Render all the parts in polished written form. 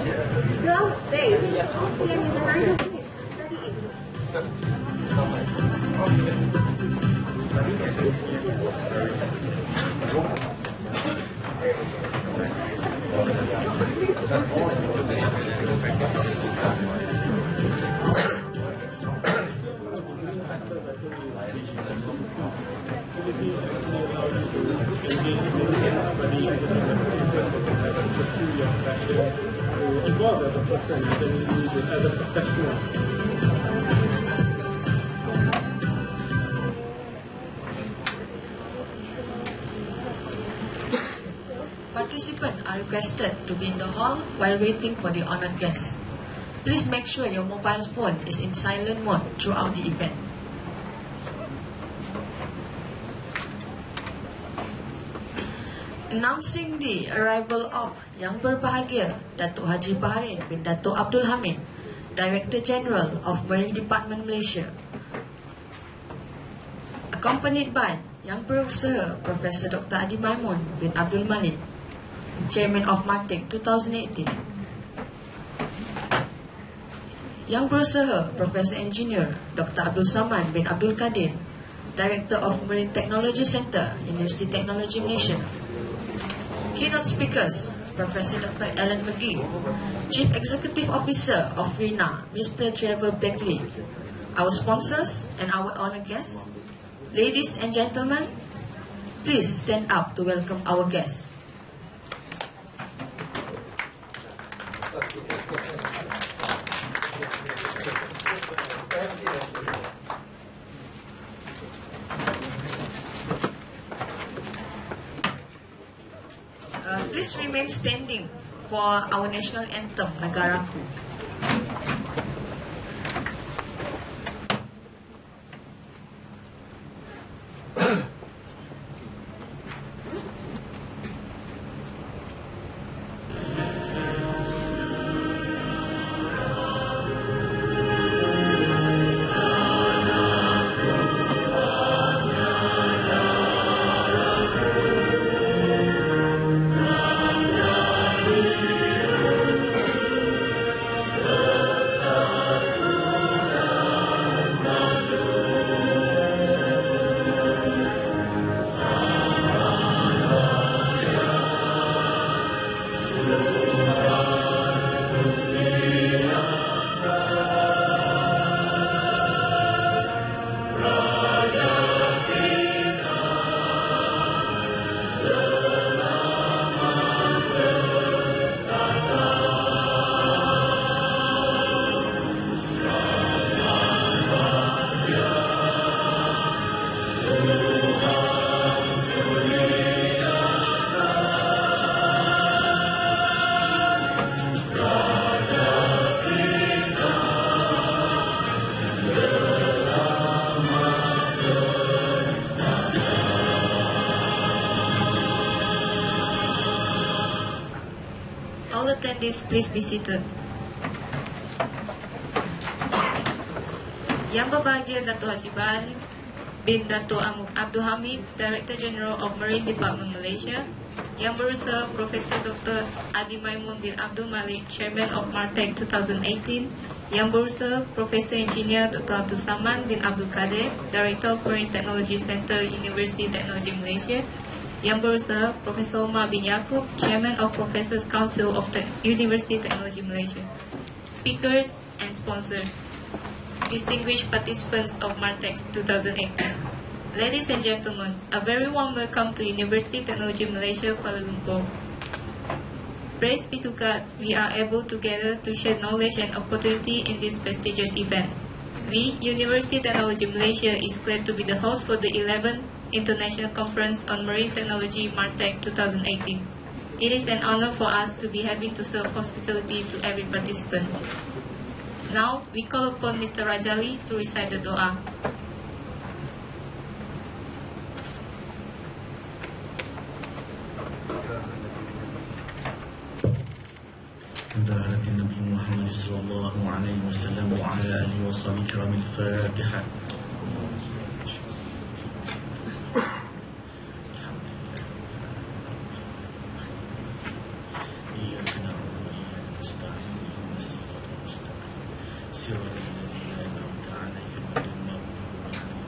So I would say, PM is a very good place to study in. Participants are requested to be in the hall while waiting for the honored guests. Please make sure your mobile phone is in silent mode throughout the event. Announcing the arrival of Yang Berbahagia Dato Haji Baharin bin Dato Abdul Hamid, Director General of Marine Department Malaysia, accompanied by Yang Berusaha Profesor Dr. Adi Maimun bin Abdul Malik, Chairman of MARTEC 2018. Yang Berusaha Profesor Engineer Dr. Abdul Saman bin Abdul Kadir, Director of Marine Teknologi Center, Universiti Teknologi Malaysia. Keynote speakers, Professor Dr. Alan McGee, Chief Executive Officer of RINA, Mr. Trevor Beckley. Our sponsors and our honored guests, ladies and gentlemen, please stand up to welcome our guests. Please remain standing for our national anthem, Negaraku. Please be seated. Yang Berbahagia Dato Haji Baharin bin Dato Abdul Hamid, Director General of Marine Department Malaysia. Yang Berusaha Profesor Dr. Adi Maimun bin Abdul Malik, Chairman of MARTEC 2018. Yang Berusaha Profesor Engineer Dr. Abdul Saman bin Abdul Kadir, Director of Marine Technology Center, Universiti Teknologi Malaysia. Yang Berusaha Profesor Umar bin Yaakob, Chairman of Professors Council of Universiti Teknologi Malaysia. Speakers and sponsors, distinguished participants of MARTEC 2018. Ladies and gentlemen, a very warm welcome to Universiti Teknologi Malaysia, Kuala Lumpur. Praise be to God, we are able together to share knowledge and opportunity in this prestigious event. We, Universiti Teknologi Malaysia, is glad to be the host for the 11th International Conference on Marine Technology, MARTEC 2018. It is an honor for us to be having to serve hospitality to every participant. Now, we call upon Mr. Rajali to recite the doa. Nabi Muhammad sallallahu alaihi wasallam wa ala alihi wa sahbihi kiram al-Fatiha. إياك نعبد وإياك نستعين صراط الذين أنعمت عليهم غير المغضوب عليهم.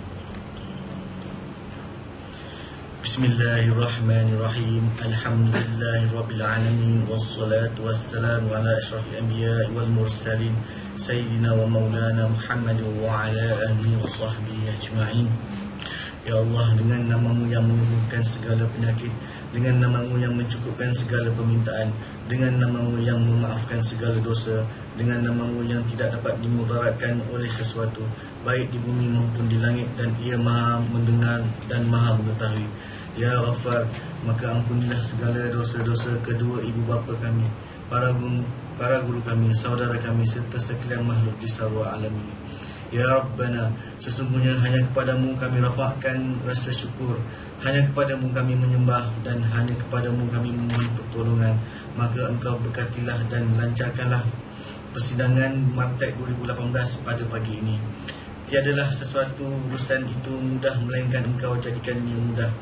بسم الله الرحمن الرحيم. الحمد لله رب العالمين والصلاة والسلام على أشرف الأنبياء والمرسلين سيدنا ومولانا محمد وعلى آله وصحبه أجمعين. Ya Allah, dengan nama-Mu yang menyembuhkan segala penyakit, dengan nama-Mu yang mencukupkan segala permintaan, dengan nama-Mu yang memaafkan segala dosa, dengan nama-Mu yang tidak dapat dimudaratkan oleh sesuatu, baik di bumi maupun di langit, dan Ia Maha mendengar dan Maha mengetahui. Ya Ghafar, maka ampunilah segala dosa-dosa kedua ibu bapa kami, para guru kami, saudara kami, serta sekalian makhluk di sarwa alam ini. Ya Rabbana, sesungguhnya hanya kepadamu kami rafakkan rasa syukur, hanya kepadamu kami menyembah, dan hanya kepadamu kami memohon pertolongan. Maka Engkau berkatilah dan lancarkanlah persidangan MARTEC 2018 pada pagi ini. Tiadalah sesuatu urusan itu mudah melainkan Engkau jadikannya mudah,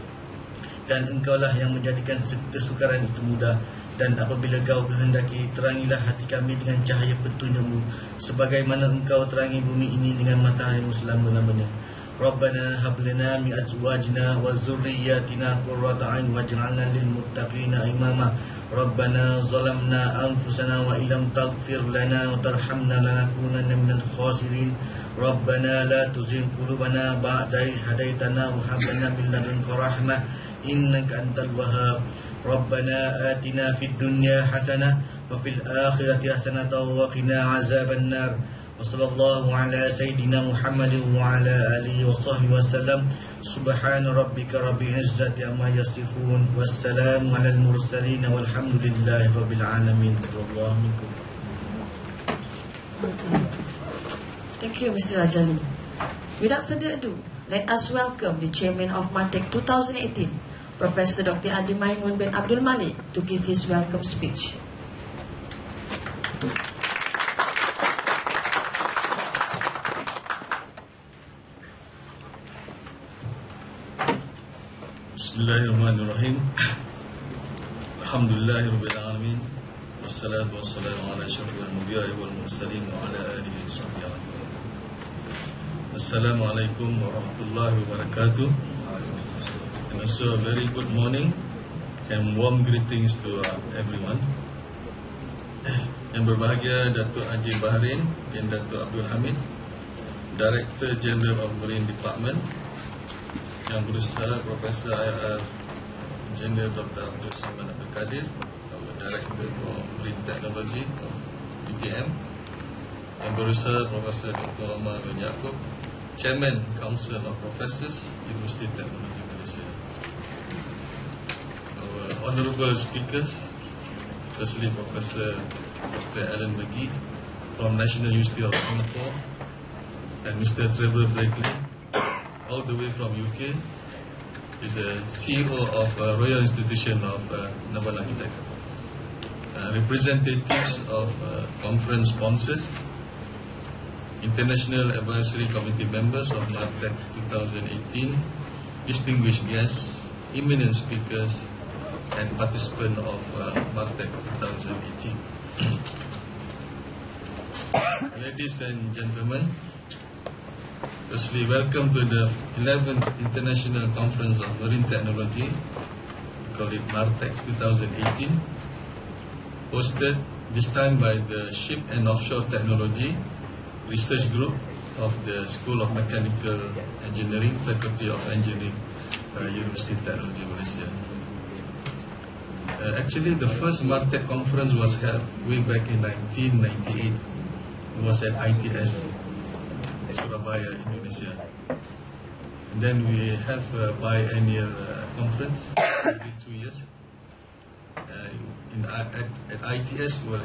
dan Engkaulah yang menjadikan kesukaran itu mudah. Dan apabila Kau kehendaki, terangilah hati kami dengan cahaya petunjuk-Mu, sebagaimana Engkau terangi bumi ini dengan matahari-Mu selama-lamanya. Rabbana hablana min azwajina wa zurriyyatina qurrata a'yun waj'alna lil muttaqina imama. Rabbana zalamna anfusana wa illam taghfir lana wa tarhamna lanakunanna minal khasirin. Rabbana la tuzigh qulubana ba'da idh hadaytana wa hab lana min ladunka rahmah innaka antal wahhab. Rabbana atina fid dunya hasanah wa fil akhirati hasanah wa qina azaban nar. Wa sallallahu ala sayyidina Muhammadin wa ala alihi wa sahbihi wasallam. Subhana rabbika rabbil izzati amma yasifun, wassalamu alal mursalin, walhamdulillahi rabbil alamin. Wallahu minkum. Thank you, Mr. Rajali. Without further ado, let us welcome the Chairman of MARTEC 2018, Professor Dr. Adi Maimun bin Abdul Malik, to give his welcome speech. Bismillahirrahmanirrahim. Alhamdulillahirabbil alamin. Wassalatu wassalamu ala asyrafil anbiya'i wal mursalin wa ala alihi washabbihi ajma'in. Assalamualaikum warahmatullahi wabarakatuh. And also a very good morning and warm greetings to everyone. Yang berbahagia Dato Haji Baharin dan Dato Abdul Hamid, Director General of Marine Department, yang berusaha Profesor Engineer Dr. Abdul Samad Abdul Kadir, Director for Marine Teknologi UTM, yang berusaha Profesor Dr. Omar bin Yaakob, Chairman Council of Professors Universiti Teknologi Malaysia. Our honourable speakers, firstly Professor Dr. Alan McGee from National University of Singapore, and Mr. Trevor Blakely, all the way from UK. He's the CEO of Royal Institution of Naval Architecture. Representatives of conference sponsors, International Advisory Committee members of MARTEC 2018, distinguished guests, eminent speakers, and participants of MARTEC 2018. Ladies and gentlemen, firstly, welcome to the 11th International Conference of Marine Technology, we call it MARTEC 2018, hosted this time by the Ship and Offshore Technology Research Group of the School of Mechanical Engineering, Faculty of Engineering, Universiti Teknologi Malaysia. Actually, the first MARTEC conference was held way back in 1998. It was at ITS, Surabaya, Indonesia. And then we have a biennial conference every 2 years. At ITS, we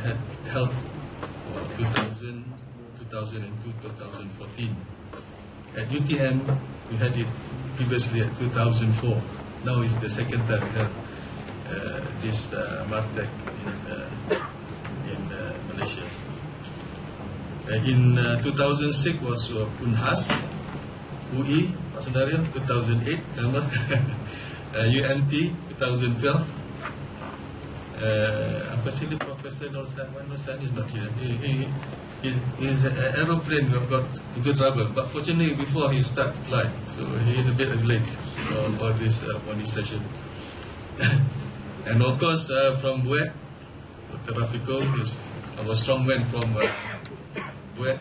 held for 2000, 2002, 2014. At UTM, we had it previously at 2004. Now it's the second time we have this MARTEC in Malaysia. In 2006 was UNHAS, UI, Saudara, 2008, remember? UMT, 2012. Unfortunately, Prof. Professor Nur San is not here. His aeroplane got into trouble, but fortunately before he started flying, so he is a bit late for this morning session. And of course from Buet, Dr. Rafiqul is our strongman from Buet.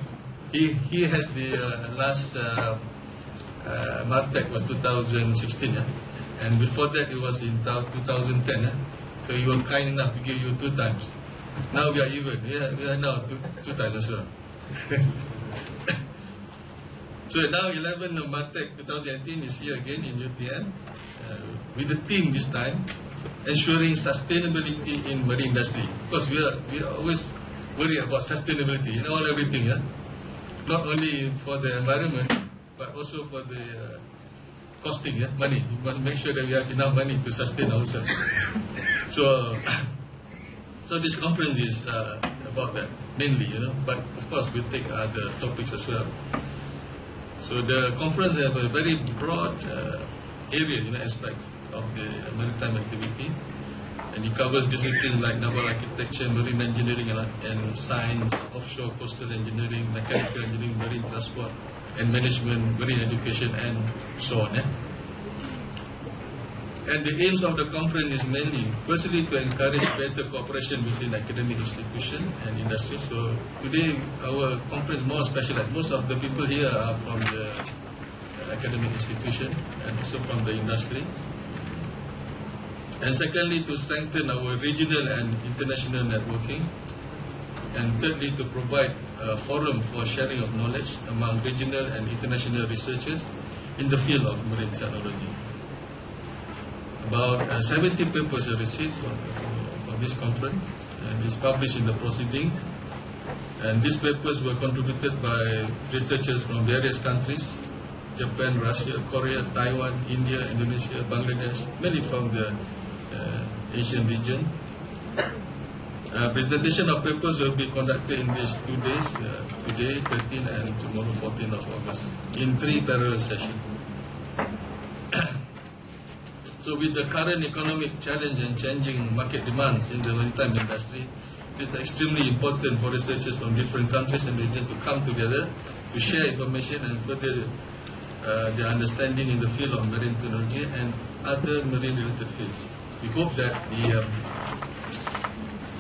He had the last MARTEC was 2016, yeah? And before that it was in 2010. Yeah? So he was kind enough to give you 2 times. Now we are even. We are now two times as well. So now 11 of MARTEC 2018 is here again in UTM with the theme this time, ensuring sustainability in marine industry. Because we are always worried about sustainability in all everything. Yeah? Not only for the environment, but also for the costing, yeah? Money. We must make sure that we have enough money to sustain ourselves. So this conference is about that mainly, but of course we take other topics as well. So the conference have a very broad area, aspects of the maritime activity, and it covers disciplines like naval architecture, marine engineering and science, offshore coastal engineering, mechanical engineering, marine transport and management, marine education, and so on. Yeah? And the aims of the conference is mainly, firstly, to encourage better cooperation between academic institutions and industry. So today, our conference is more specialized. Most of the people here are from the academic institution and also from the industry. And secondly, to strengthen our regional and international networking. And thirdly, to provide a forum for sharing of knowledge among regional and international researchers in the field of marine technology. About 70 papers are received for this conference, and it's published in the proceedings. And these papers were contributed by researchers from various countries: Japan, Russia, Korea, Taiwan, India, Indonesia, Bangladesh, mainly from the Asian region. Presentation of papers will be conducted in these 2 days, today 13 and tomorrow 14 of August, in 3 parallel sessions. So with the current economic challenge and changing market demands in the maritime industry, it's extremely important for researchers from different countries and regions to come together to share information and further their understanding in the field of marine technology and other marine-related fields. We hope that the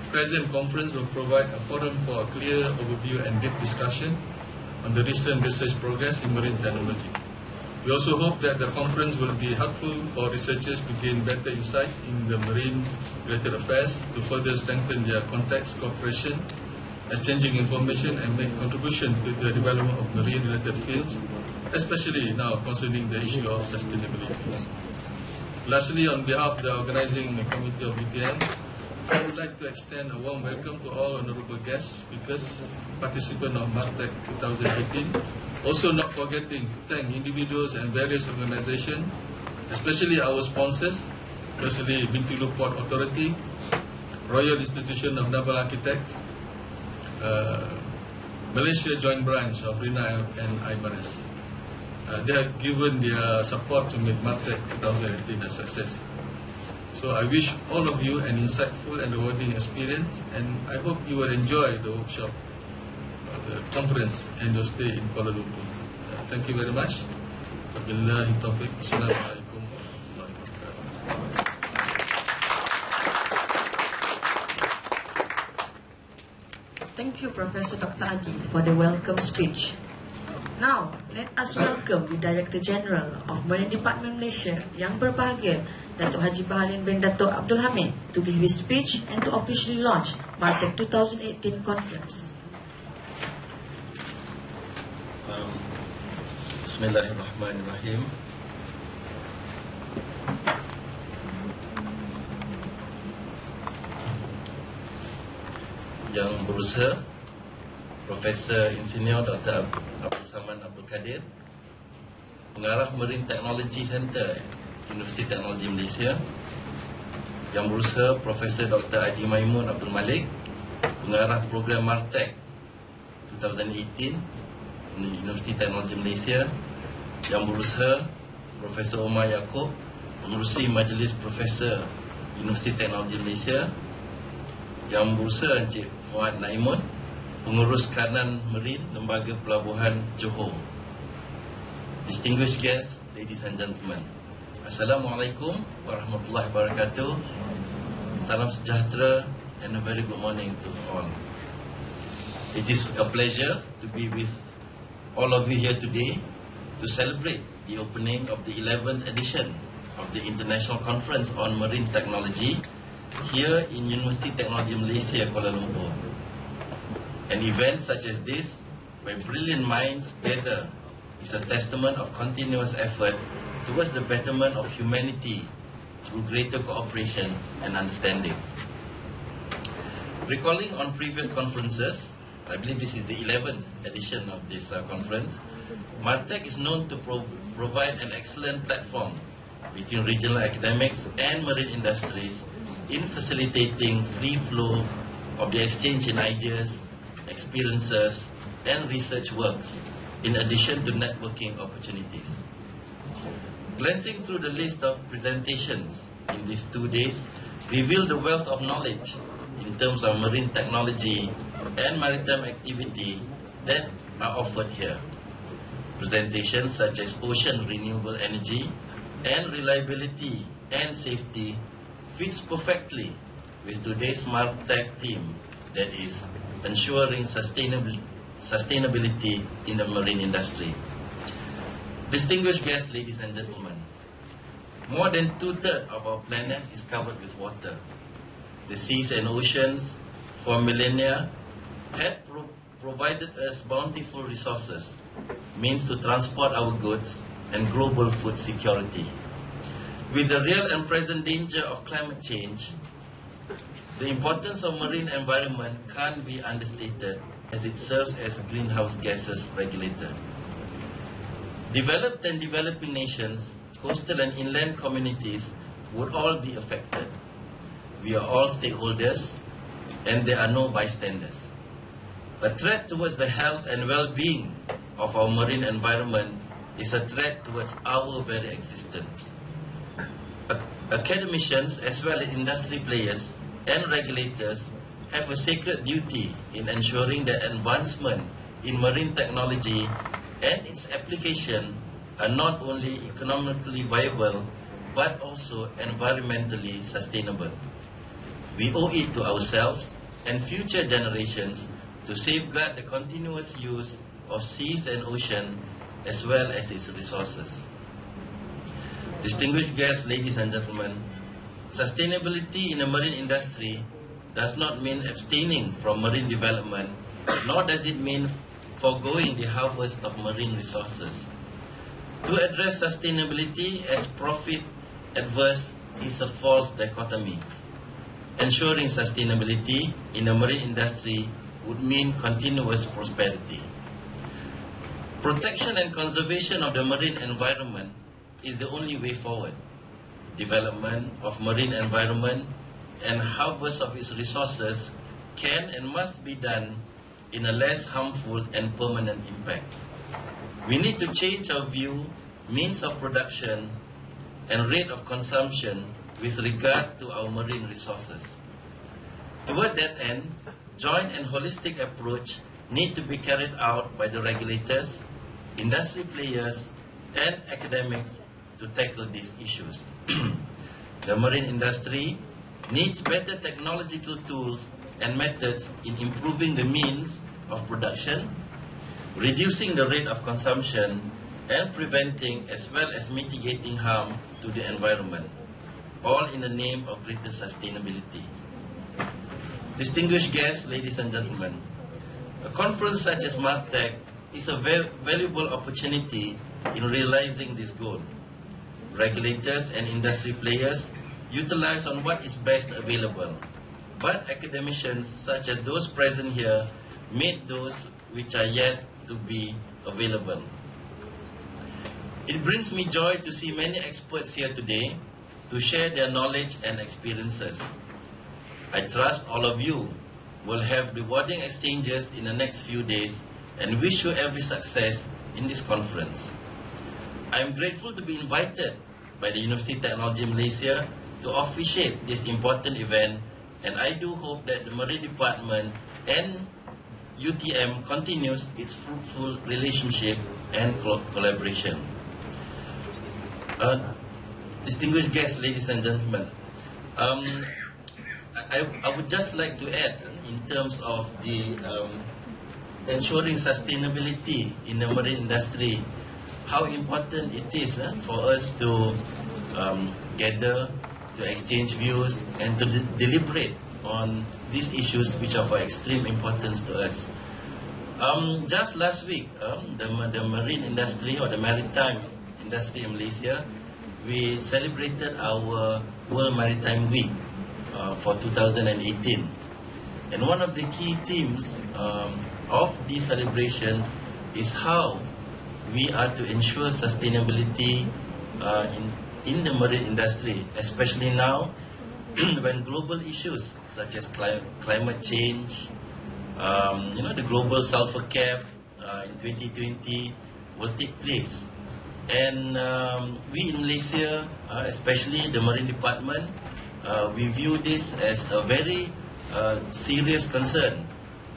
present conference will provide a forum for a clear overview and deep discussion on the recent research progress in marine technology. We also hope that the conference will be helpful for researchers to gain better insight in the marine-related affairs, to further strengthen their contacts, cooperation, exchanging information, and make contribution to the development of marine-related fields, especially now concerning the issue of sustainability. Lastly, on behalf of the organizing committee of UTM, I would like to extend a warm welcome to all honorable guests, speakers, participants of MARTEC 2018. Also not forgetting to thank individuals and various organizations, especially our sponsors, especially Bintulu Port Authority, Royal Institution of Naval Architects, Malaysia Joint Branch of RINA and IMARES. They have given their support to make MARTEC 2018 a success. So I wish all of you an insightful and rewarding experience, and I hope you will enjoy the workshop, the conference, and your stay in Kuala Lumpur. Thank you very much. Wabillahi taufiq. Assalamualaikum warahmatullahi wabarakatuh. Thank you, Professor Dr. Adi, for the welcome speech. Now, let us welcome the Director General of Marine Department Malaysia, Yang Berbahagia, Dato Haji Baharin bin Dato Abdul Hamid, to give his speech and to officially launch MARTEC 2018 conference. Bismillahirrahmanirrahim. Yang berusaha, Profesor Insinyur Dr. Abdul Kadir, Pengarah Marine Teknologi Center, Universiti Teknologi Malaysia. Yang berusaha, Profesor Dr. Adi Maimun Abdul Malik, Pengarah Program MARTEC 2018, Universiti Teknologi Malaysia. Yang berusaha, Profesor Omar Yaakob, Pengerusi Majlis Profesor Universiti Teknologi Malaysia. Yang berusaha Encik Fuad Naimun, Pengurus Kanan Merin Lembaga Pelabuhan Johor. Distinguished guests, ladies and gentlemen, Assalamualaikum warahmatullahi wabarakatuh. Salam sejahtera and a very good morning to all. It is a pleasure to be with all of you here today to celebrate the opening of the 11th edition of the International Conference on Marine Technology here in Universiti Teknologi Malaysia, Kuala Lumpur. An event such as this, where brilliant minds gather, is a testament of continuous effort towards the betterment of humanity through greater cooperation and understanding. Recalling on previous conferences, I believe this is the 11th edition of this conference, MARTEC is known to provide an excellent platform between regional academics and marine industries in facilitating free flow of the exchange in ideas, experiences, and research works, in addition to networking opportunities. Glancing through the list of presentations in these 2 days revealed the wealth of knowledge in terms of marine technology and maritime activity that are offered here. Presentations such as ocean renewable energy and reliability and safety fits perfectly with today's MARTEC theme, that is, ensuring sustainability in the marine industry. Distinguished guests, ladies and gentlemen, more than 2/3 of our planet is covered with water. The seas and oceans for millennia had provided us bountiful resources, means to transport our goods and global food security. With the real and present danger of climate change, the importance of marine environment can't be understated, as it serves as a greenhouse gases regulator. Developed and developing nations, coastal and inland communities would all be affected. We are all stakeholders, and there are no bystanders. A threat towards the health and well-being of our marine environment is a threat towards our very existence. Academicians, as well as industry players and regulators, have a sacred duty in ensuring that advancement in marine technology and its application are not only economically viable, but also environmentally sustainable. We owe it to ourselves and future generations to safeguard the continuous use of seas and ocean, as well as its resources. Distinguished guests, ladies and gentlemen, sustainability in the marine industry does not mean abstaining from marine development, nor does it mean foregoing the harvest of marine resources. To address sustainability as profit adverse is a false dichotomy. Ensuring sustainability in the marine industry would mean continuous prosperity. Protection and conservation of the marine environment is the only way forward. Development of marine environment and harvest of its resources can and must be done in a less harmful and permanent impact. We need to change our view, means of production, and rate of consumption with regard to our marine resources. Toward that end, joint and holistic approach need to be carried out by the regulators, industry players, and academics to tackle these issues. The marine industry needs better technological tools and methods in improving the means of production, reducing the rate of consumption, and preventing as well as mitigating harm to the environment, all in the name of greater sustainability. Distinguished guests, ladies and gentlemen, a conference such as MARTEC is a valuable opportunity in realizing this goal. Regulators and industry players utilize on what is best available, but academicians such as those present here made those which are yet to be available. It brings me joy to see many experts here today to share their knowledge and experiences. I trust all of you will have rewarding exchanges in the next few days and wish you every success in this conference. I am grateful to be invited by the Universiti Teknologi Malaysia to officiate this important event And I do hope that the Marine Department and UTM continues its fruitful relationship and collaboration. Distinguished guests, ladies and gentlemen, I would just like to add, in terms of the ensuring sustainability in the marine industry, how important it is for us to gather, to exchange views, and to deliberate on these issues which are of extreme importance to us. Just last week, the marine industry, or the maritime industry in Malaysia, we celebrated our World Maritime Week for 2018. And one of the key themes of the celebration is how we are to ensure sustainability in the marine industry, especially now when global issues such as climate change, the global sulfur cap in 2020 will take place. And we in Malaysia, especially the Marine Department, we view this as a very serious concern,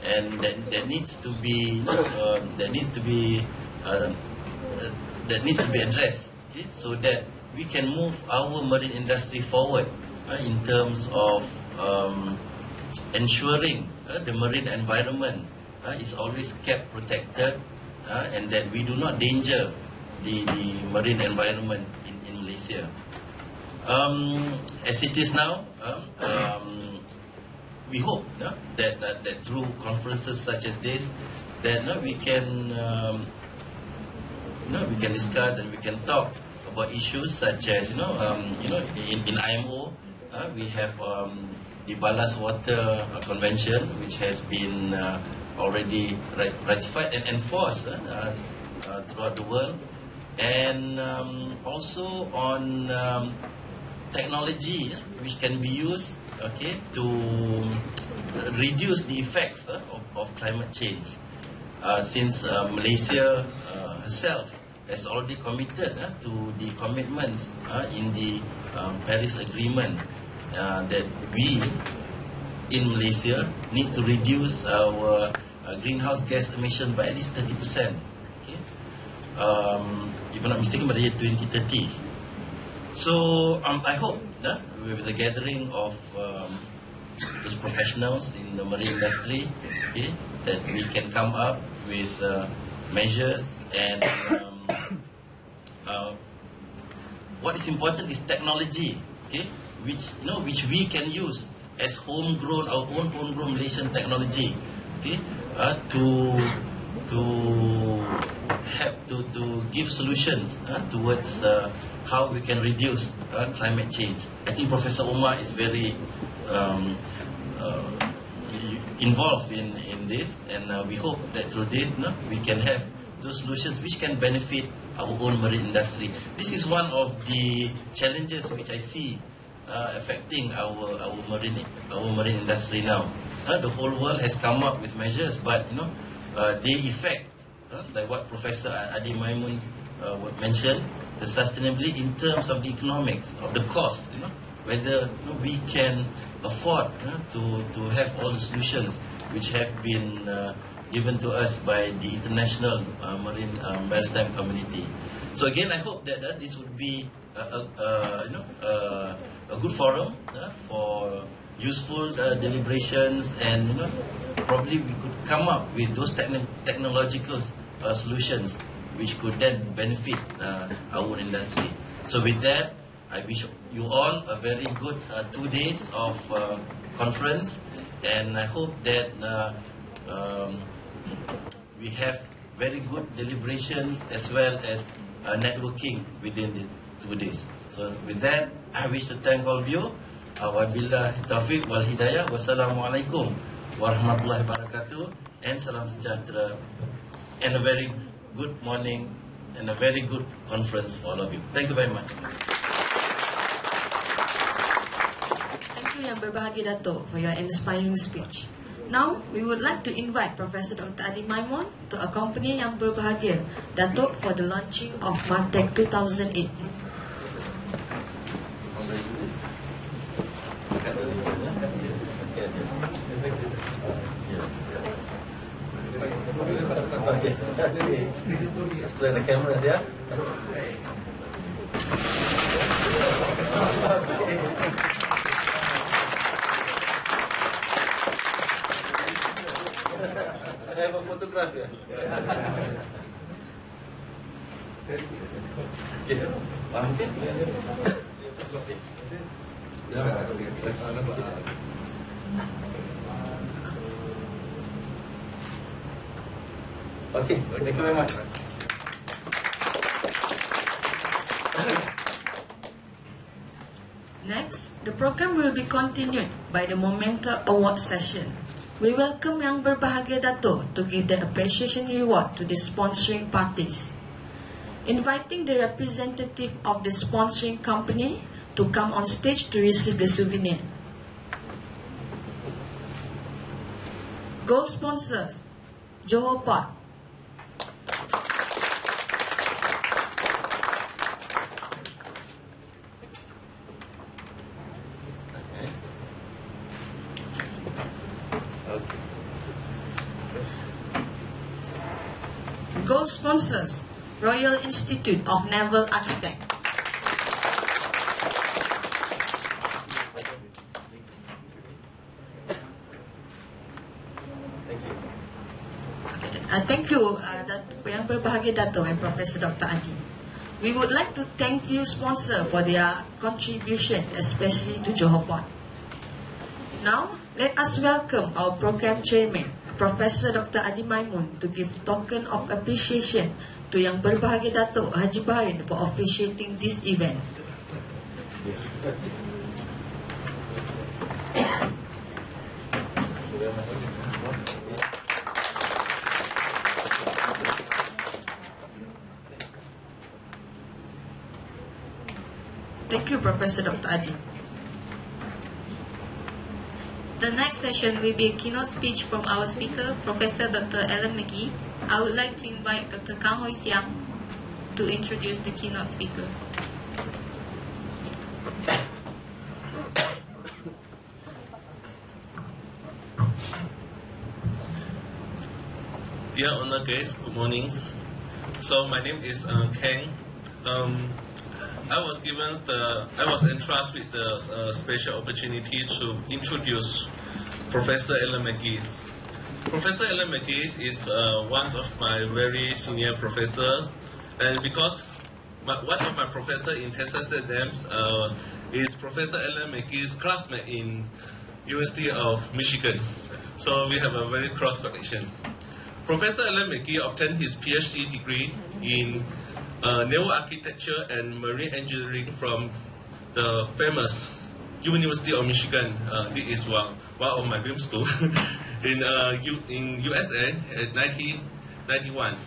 and that needs to be addressed, okay, so that we can move our marine industry forward in terms of ensuring the marine environment is always kept protected, and that we do not danger the marine environment in Malaysia. As it is now, we hope that through conferences such as this, that we can discuss and we can talk about issues such as in IMO we have the Ballast Water Convention, which has been already ratified and enforced throughout the world, and also on technology which can be used, okay, to reduce the effects of climate change. Since Malaysia herself has already committed to the commitments in the Paris Agreement, that we in Malaysia need to reduce our greenhouse gas emission by at least 30%. Okay, if I'm not mistaken, by the year 2030. So I hope with the gathering of those professionals in the marine industry, okay, that we can come up with measures, and what is important is technology, okay, which we can use as our own homegrown Malaysian technology, okay, to give solutions towards how we can reduce climate change. I think Professor Omar is very involved in this, and we hope that through this we can have those solutions which can benefit our own marine industry. This is one of the challenges which I see affecting our marine industry now. The whole world has come up with measures, but they affect, like what Professor Adi Maimun mentioned, the sustainability in terms of the economics of the cost. Whether we can afford to have all the solutions which have been given to us by the international maritime community. So again, I hope that this would be a good forum for useful deliberations, and probably we could come up with those technological solutions which could then benefit our industry. So with that, I wish you all a very good 2 days of conference, and I hope that we have very good deliberations as well as networking within these 2 days. So with that, I wish to thank all of you. Wabillahi taufiq wal hidayah. Wassalamualaikum warahmatullahi wabarakatuh, and salam sejahtera, and a very good morning and a very good conference for all of you. Thank you very much. Thank you Yang Berbahagia Dato for your inspiring speech. Now, we would like to invite Professor Dr. Adi Maimun to accompany Yang Berbahagia Dato for the launching of MARTEC 2008. Okay. Explain the cameras, yeah? I have a photograph here. Okay. Okay, thank you very much. Next, the program will be continued by the Momenta Award session. We welcome Yang Berbahagia Dato to give the appreciation reward to the sponsoring parties. Inviting the representative of the sponsoring company to come on stage to receive the souvenir. Gold sponsors, Johor Port. Gold sponsors, Royal Institute of Naval Architects. Thank you, Yang Berbahagia Dato and Professor Dr. Adi. We would like to thank you, sponsor, for their contribution, especially to Johor Port. Now, let us welcome our program chairman, Professor Dr. Adi Maimun, to give token of appreciation to Yang Berbahagia Dato Haji Baharin for officiating this event. Thank you, Professor Dr. Adi. The next session will be a keynote speech from our speaker, Professor Dr. Ellen McGee. I would like to invite Dr. Kang Hoi Siang to introduce the keynote speaker. Dear honor guests, good morning. So my name is Kang. I was entrusted with the special opportunity to introduce Professor Ellen McGee. Professor Ellen McGee is one of my very senior professors, and because one of my professors in Texas A&M is Professor Ellen McGee's classmate in University of Michigan, so we have a very close connection. Professor Ellen McGee obtained his PhD degree in naval architecture and marine engineering from the famous University of Michigan. This is one of my dream schools in USA in 1991.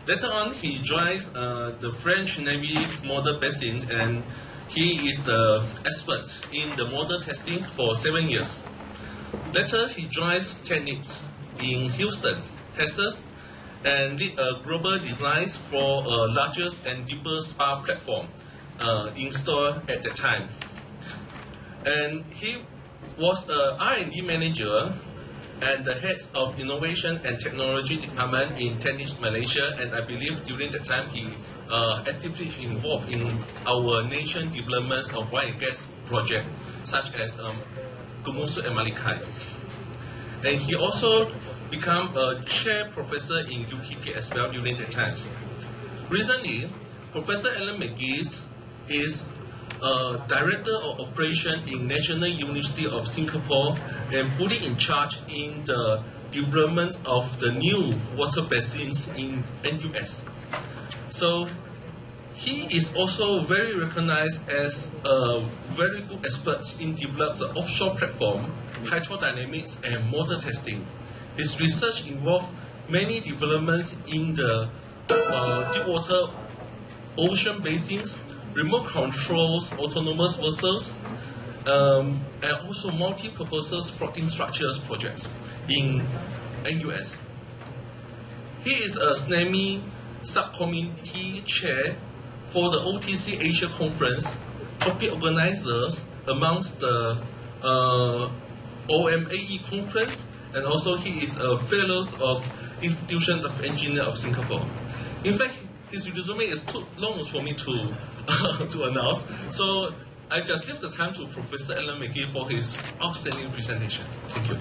Later on, he joins the French Navy model basin, and he is the expert in the model testing for 7 years. Later, he joins Technics in Houston, Texas, and lead a global design for a largest and deeper spa platform installed at that time. And he was an R&D manager and the head of Innovation and Technology Department in Technics Malaysia, and I believe during that time he actively involved in our nation developments of oil and gas projects such as Gumusu and Malikai. And he also become a chair professor in UTP as well during that time. Recently, Professor Ellen McGee is a director of operation in National University of Singapore and fully in charge in the development of the new water basins in NUS. So he is also very recognized as a very good expert in developing the offshore platform, hydrodynamics, and motor testing. His research involved many developments in the deep water ocean basins, remote controls, autonomous vessels, and also multi-purpose floating structures projects in NUS. He is a SNAMI subcommittee chair for the OTC Asia Conference, topic organizers amongst the OMAE conference, and also he is a fellow of Institution of Engineer of Singapore. In fact, his resume is too long for me to to announce. So I just leave the time to Professor Alan McGee for his outstanding presentation. Thank you.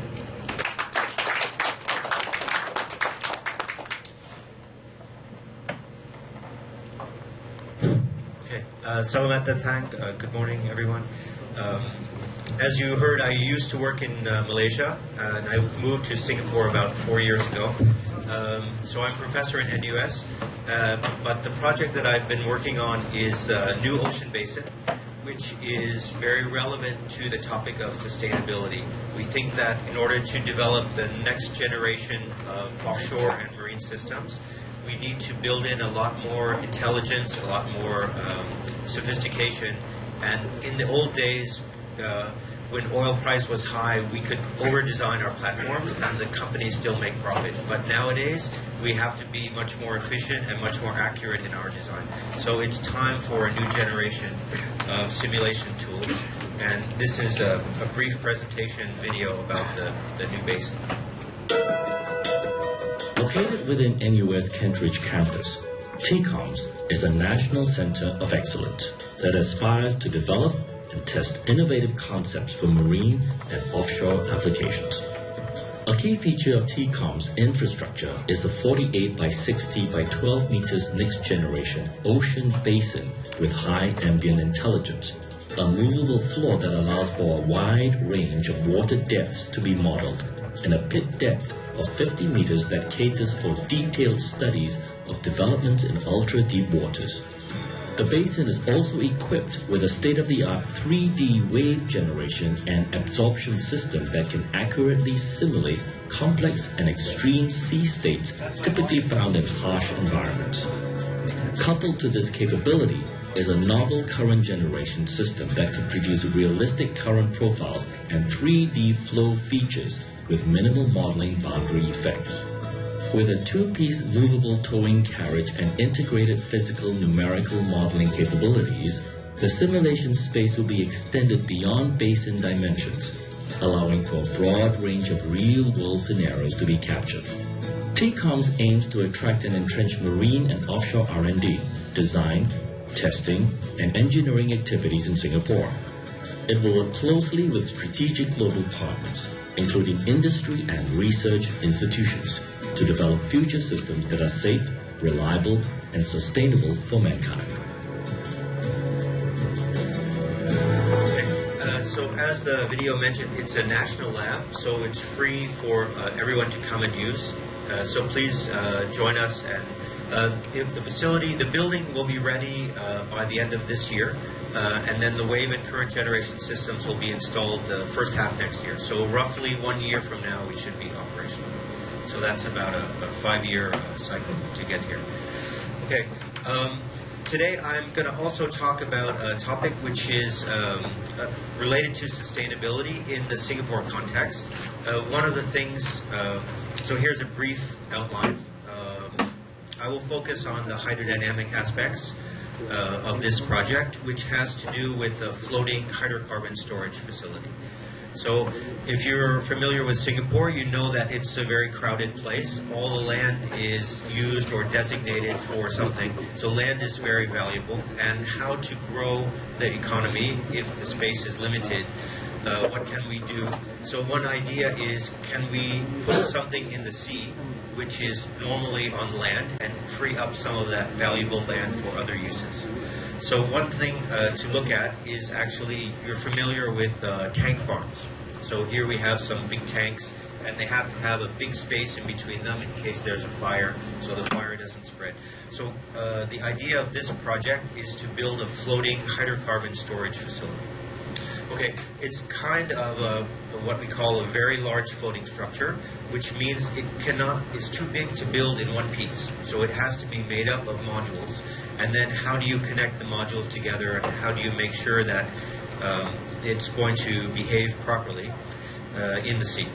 Okay, Selamat datang. Good morning, everyone. As you heard, I used to work in Malaysia, and I moved to Singapore about 4 years ago. So I'm a professor in NUS, but the project that I've been working on is New Ocean Basin, which is very relevant to the topic of sustainability. We think that in order to develop the next generation of offshore and marine systems, we need to build in a lot more intelligence, a lot more sophistication. And in the old days, when oil price was high, we could over-design our platforms and the companies still make profit. But nowadays, we have to be much more efficient and much more accurate in our design. So it's time for a new generation of simulation tools. And this is a brief presentation video about the new basin. Located within NUS Kentridge campus, TCOMS is a national center of excellence that aspires to develop and test innovative concepts for marine and offshore applications. A key feature of TCOM's infrastructure is the 48 by 60 by 12 meters next generation ocean basin with high ambient intelligence, a movable floor that allows for a wide range of water depths to be modeled, and a pit depth of 50 meters that caters for detailed studies of developments in ultra-deep waters. The basin is also equipped with a state-of-the-art 3D wave generation and absorption system that can accurately simulate complex and extreme sea states typically found in harsh environments. Coupled to this capability is a novel current generation system that can produce realistic current profiles and 3D flow features with minimal modeling boundary effects. With a two-piece movable towing carriage and integrated physical numerical modeling capabilities, the simulation space will be extended beyond basin dimensions, allowing for a broad range of real-world scenarios to be captured. TCOMS aims to attract and entrench marine and offshore R&D, design, testing, and engineering activities in Singapore. It will work closely with strategic global partners, including industry and research institutions, to develop future systems that are safe, reliable, and sustainable for mankind. Okay. So as the video mentioned, it's a national lab, so it's free for everyone to come and use. So please join us. And if the building will be ready by the end of this year, and then the wave and current generation systems will be installed the first half next year. So roughly 1 year from now, we should be operational. So that's about a 5-year cycle to get here. Okay. Today I'm going to also talk about a topic which is related to sustainability in the Singapore context. One of the things, so here's a brief outline. I will focus on the hydrodynamic aspects of this project, which has to do with a floating hydrocarbon storage facility. So if you're familiar with Singapore, you know that it's a very crowded place. All the land is used or designated for something. So land is very valuable. And how to grow the economy if the space is limited, what can we do? So one idea is, can we put something in the sea which is normally on land and free up some of that valuable land for other uses? So one thing to look at is actually, you're familiar with tank farms. So here we have some big tanks, and they have to have a big space in between them in case there's a fire, so the fire doesn't spread. So the idea of this project is to build a floating hydrocarbon storage facility. Okay, it's kind of what we call a very large floating structure, which means it's too big to build in one piece. So it has to be made up of modules. And then how do you connect the modules together, and how do you make sure that it's going to behave properly in the sea?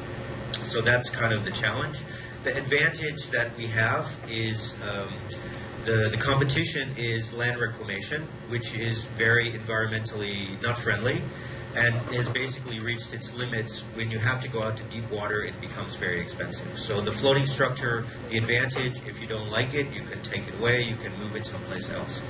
So that's kind of the challenge. The advantage that we have is the competition is land reclamation, which is very environmentally not friendly. and has basically reached its limits. When you have to go out to deep water, it becomes very expensive. So the floating structure, the advantage, if you don't like it, you can take it away, you can move it someplace else.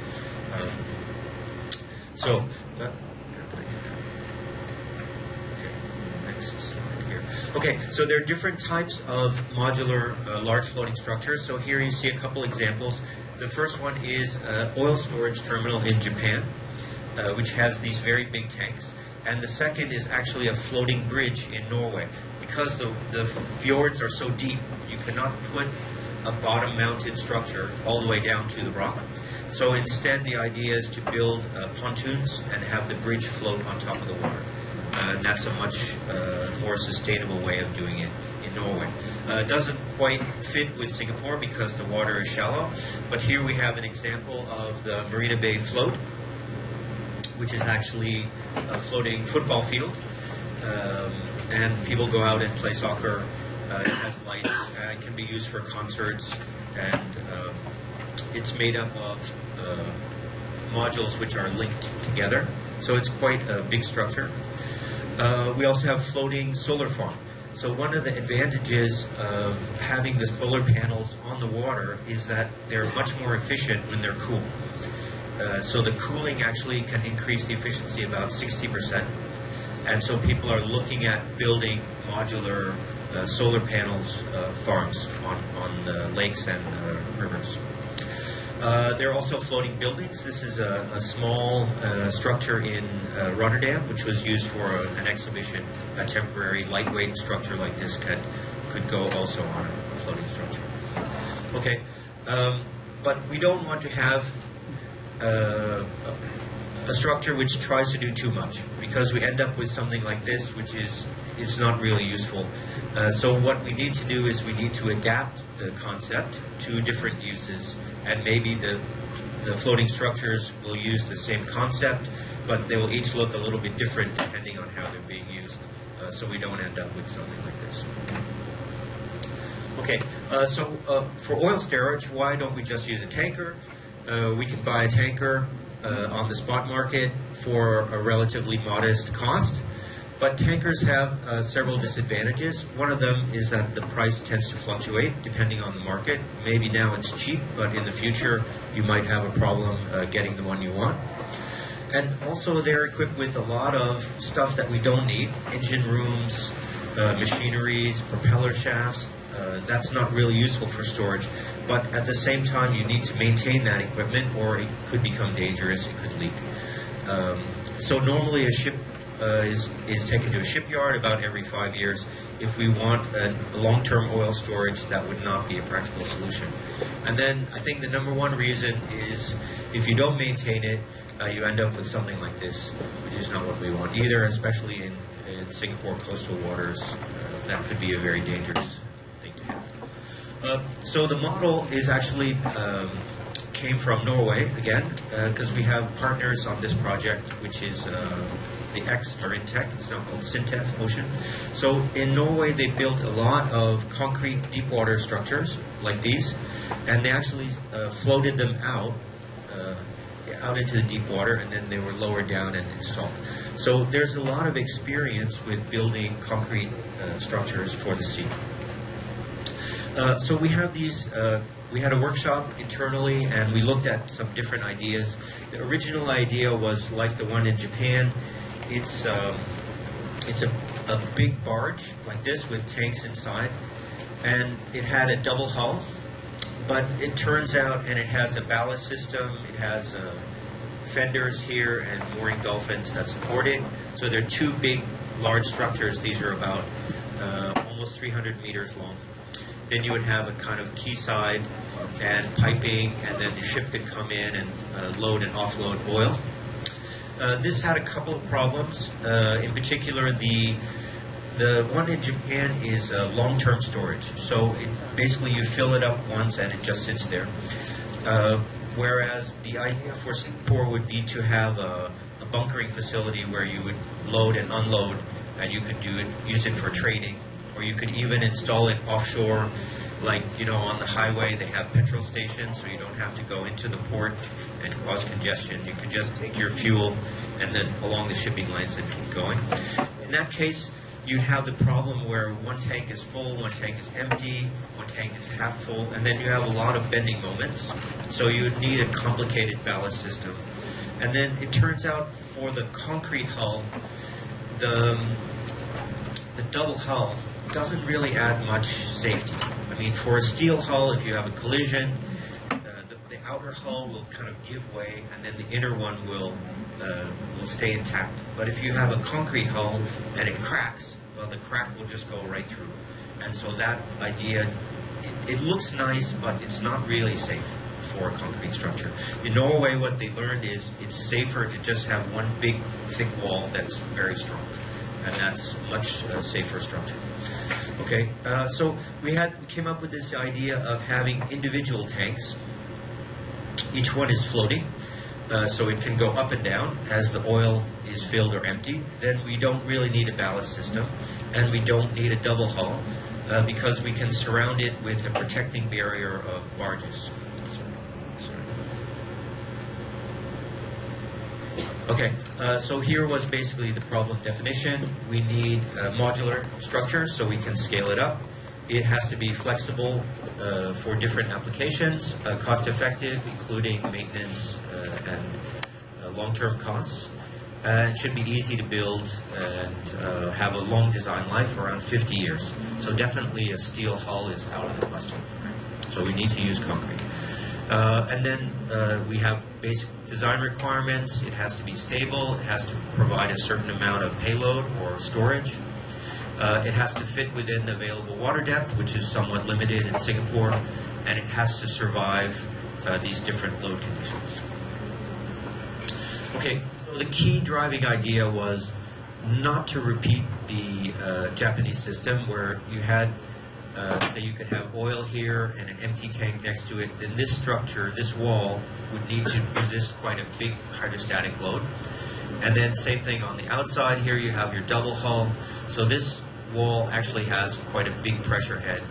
Okay, so there are different types of modular large floating structures. So here you see a couple examples. The first one is an oil storage terminal in Japan, which has these very big tanks. And the second is actually a floating bridge in Norway. Because the fjords are so deep, you cannot put a bottom-mounted structure all the way down to the rock. So instead, the idea is to build pontoons and have the bridge float on top of the water. And that's a much more sustainable way of doing it in Norway. It doesn't quite fit with Singapore because the water is shallow, but here we have an example of the Marina Bay float, which is actually a floating football field, and people go out and play soccer. It has lights, and it can be used for concerts, and it's made up of modules which are linked together, so it's quite a big structure. We also have floating solar farm. So one of the advantages of having the solar panels on the water is that they're much more efficient when they're cool. So the cooling actually can increase the efficiency about 60%. And so people are looking at building modular solar panels farms on lakes and rivers. There are also floating buildings. This is a small structure in Rotterdam, which was used for an exhibition. A temporary lightweight structure like this could go also on a floating structure. Okay, but we don't want to have a structure which tries to do too much, because we end up with something like this, which is not really useful. So what we need to do is we need to adapt the concept to different uses. And maybe the floating structures will use the same concept, but they will each look a little bit different depending on how they're being used, so we don't end up with something like this. Okay, so for oil storage, why don't we just use a tanker? We can buy a tanker on the spot market for a relatively modest cost. But tankers have several disadvantages. One of them is that the price tends to fluctuate depending on the market. Maybe now it's cheap, but in the future you might have a problem getting the one you want. And also they're equipped with a lot of stuff that we don't need. Engine rooms, machineries, propeller shafts. That's not really useful for storage. But at the same time you need to maintain that equipment, or it could become dangerous, it could leak. So normally a ship is taken to a shipyard about every 5 years. If we want a long-term oil storage, that would not be a practical solution. And then I think the number one reason is if you don't maintain it, you end up with something like this, which is not what we want either, especially in Singapore coastal waters. That could be a very dangerous thing to have. So the model is actually came from Norway, again, because we have partners on this project, which is the ex-MARTEC, it's now called Sintef Ocean. So in Norway, they built a lot of concrete deep water structures like these, and they actually floated them out into the deep water, and then they were lowered down and installed. So there's a lot of experience with building concrete structures for the sea. So we have these. We had a workshop internally, and we looked at some different ideas. The original idea was like the one in Japan. It's a big barge like this with tanks inside, and it had a double hull. But it turns out, and it has a ballast system. It has fenders here and mooring dolphins that support it. So there are two big, large structures. These are about almost 300 meters long. Then you would have a kind of quayside and piping, and then the ship could come in and load and offload oil. This had a couple of problems. In particular, the one in Japan is long-term storage. So basically you fill it up once and it just sits there. Whereas the idea for Singapore would be to have a bunkering facility where you would load and unload, and you could use it for trading, or you could even install it offshore like, on the highway they have petrol stations, so you don't have to go into the port and cause congestion. You can just take your fuel and then along the shipping lanes and keep going. In that case, you have the problem where one tank is full, one tank is empty, one tank is half full, and then you have a lot of bending moments. So you would need a complicated ballast system. And then it turns out for the concrete hull, the double hull doesn't really add much safety. I mean, for a steel hull, if you have a collision, the outer hull will kind of give way, and then the inner one will stay intact. But if you have a concrete hull and it cracks, well, the crack will just go right through. And so that idea, it looks nice, but it's not really safe for a concrete structure. In Norway, what they learned is it's safer to just have one big, thick wall that's very strong. And that's much safer structure. Okay, so we came up with this idea of having individual tanks. Each one is floating, so it can go up and down as the oil is filled or empty. Then we don't really need a ballast system, and we don't need a double hull because we can surround it with a protecting barrier of barges. Okay, so here was basically the problem definition. We need a modular structure so we can scale it up. It has to be flexible for different applications, cost effective, including maintenance and long-term costs. It should be easy to build and have a long design life, around 50 years. So definitely a steel hull is out of the question. So we need to use concrete. And then we have basic design requirements. It has to be stable. It has to provide a certain amount of payload or storage. It has to fit within the available water depth, which is somewhat limited in Singapore. And it has to survive these different load conditions. Okay, so the key driving idea was not to repeat the Japanese system where you had so you could have oil here and an empty tank next to it. Then this structure, this wall, would need to resist quite a big hydrostatic load. And then same thing on the outside here, you have your double hull. So this wall actually has quite a big pressure head.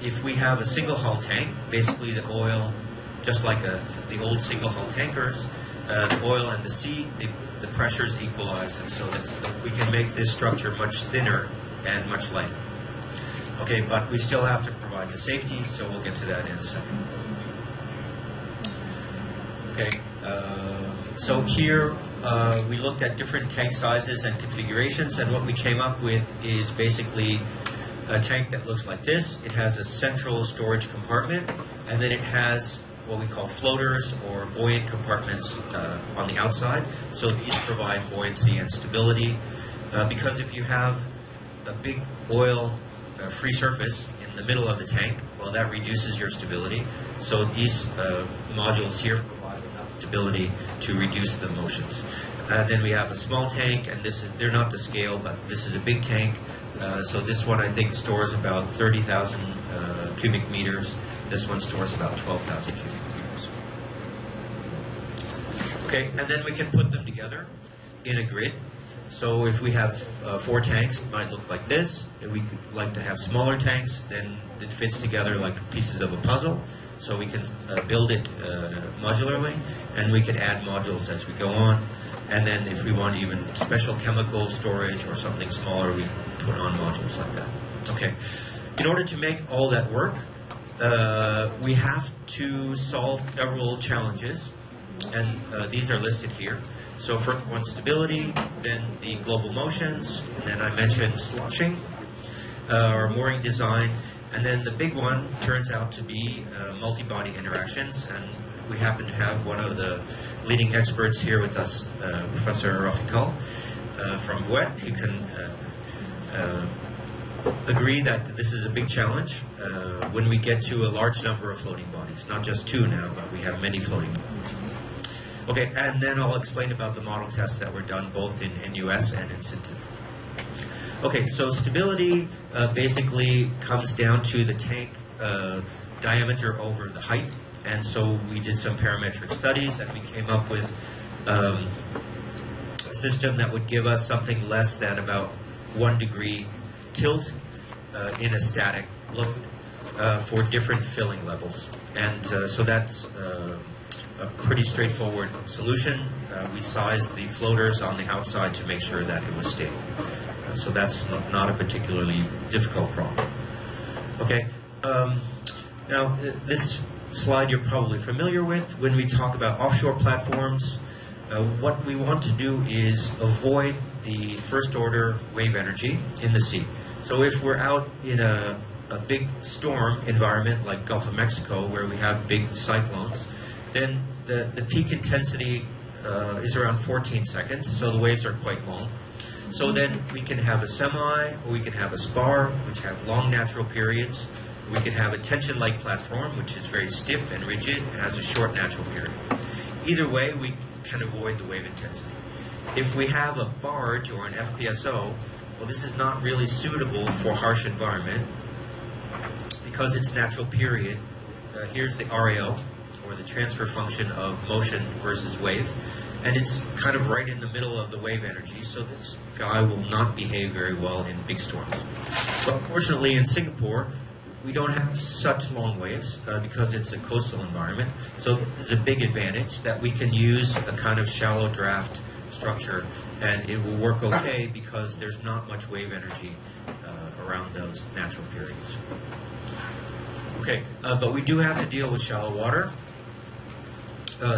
If we have a single hull tank, basically the oil, just like the old single hull tankers, the oil and the sea, the pressures equalize, and so that we can make this structure much thinner and much lighter. Okay, but we still have to provide the safety, so we'll get to that in a second. Okay, so here we looked at different tank sizes and configurations, and what we came up with is basically a tank that looks like this. It has a central storage compartment, and then it has what we call floaters or buoyant compartments on the outside. So these provide buoyancy and stability, because if you have a big oil free surface in the middle of the tank, well, that reduces your stability. So these modules here provide enough stability to reduce the motions. Then we have a small tank, and they're not to scale, but this is a big tank. So this one I think stores about 30,000 cubic meters. This one stores about 12,000 cubic meters. Okay, and then we can put them together in a grid. So if we have 4 tanks, it might look like this. If we could like to have smaller tanks, then it fits together like pieces of a puzzle. So we can build it modularly, and we can add modules as we go on. And then if we want even special chemical storage or something smaller, we put on modules like that. Okay. In order to make all that work, we have to solve several challenges, and these are listed here. So first one, stability, then the global motions, and then I mentioned sloshing, or mooring design, and then the big one turns out to be multi-body interactions, and we happen to have one of the leading experts here with us, Professor Rafikal from WET, who can agree that this is a big challenge when we get to a large number of floating bodies. Not just 2 now, but we have many floating bodies. Okay, and then I'll explain about the model tests that were done both in NUS and in CINTIF. Okay, so stability basically comes down to the tank diameter over the height. And so we did some parametric studies, and we came up with a system that would give us something less than about 1 degree tilt in a static load. for different filling levels. And so that's a pretty straightforward solution. We sized the floaters on the outside to make sure that it was stable. So that's not a particularly difficult problem. Okay, now this slide you're probably familiar with. When we talk about offshore platforms, what we want to do is avoid the first order wave energy in the sea. So if we're out in a big storm environment like Gulf of Mexico where we have big cyclones, then the peak intensity is around 14 seconds, so the waves are quite long. So then we can have a semi, or we can have a spar, which have long natural periods. We can have a tension-like platform, which is very stiff and rigid and has a short natural period. Either way, we can avoid the wave intensity. If we have a barge or an FPSO, well, this is not really suitable for harsh environment because its natural period, here's the RAO, or the transfer function of motion versus wave, and it's kind of right in the middle of the wave energy, so this guy will not behave very well in big storms. But fortunately in Singapore, we don't have such long waves because it's a coastal environment, so this is a big advantage that we can use a kind of shallow draft structure, and it will work okay because there's not much wave energy around those natural periods. Okay, but we do have to deal with shallow water.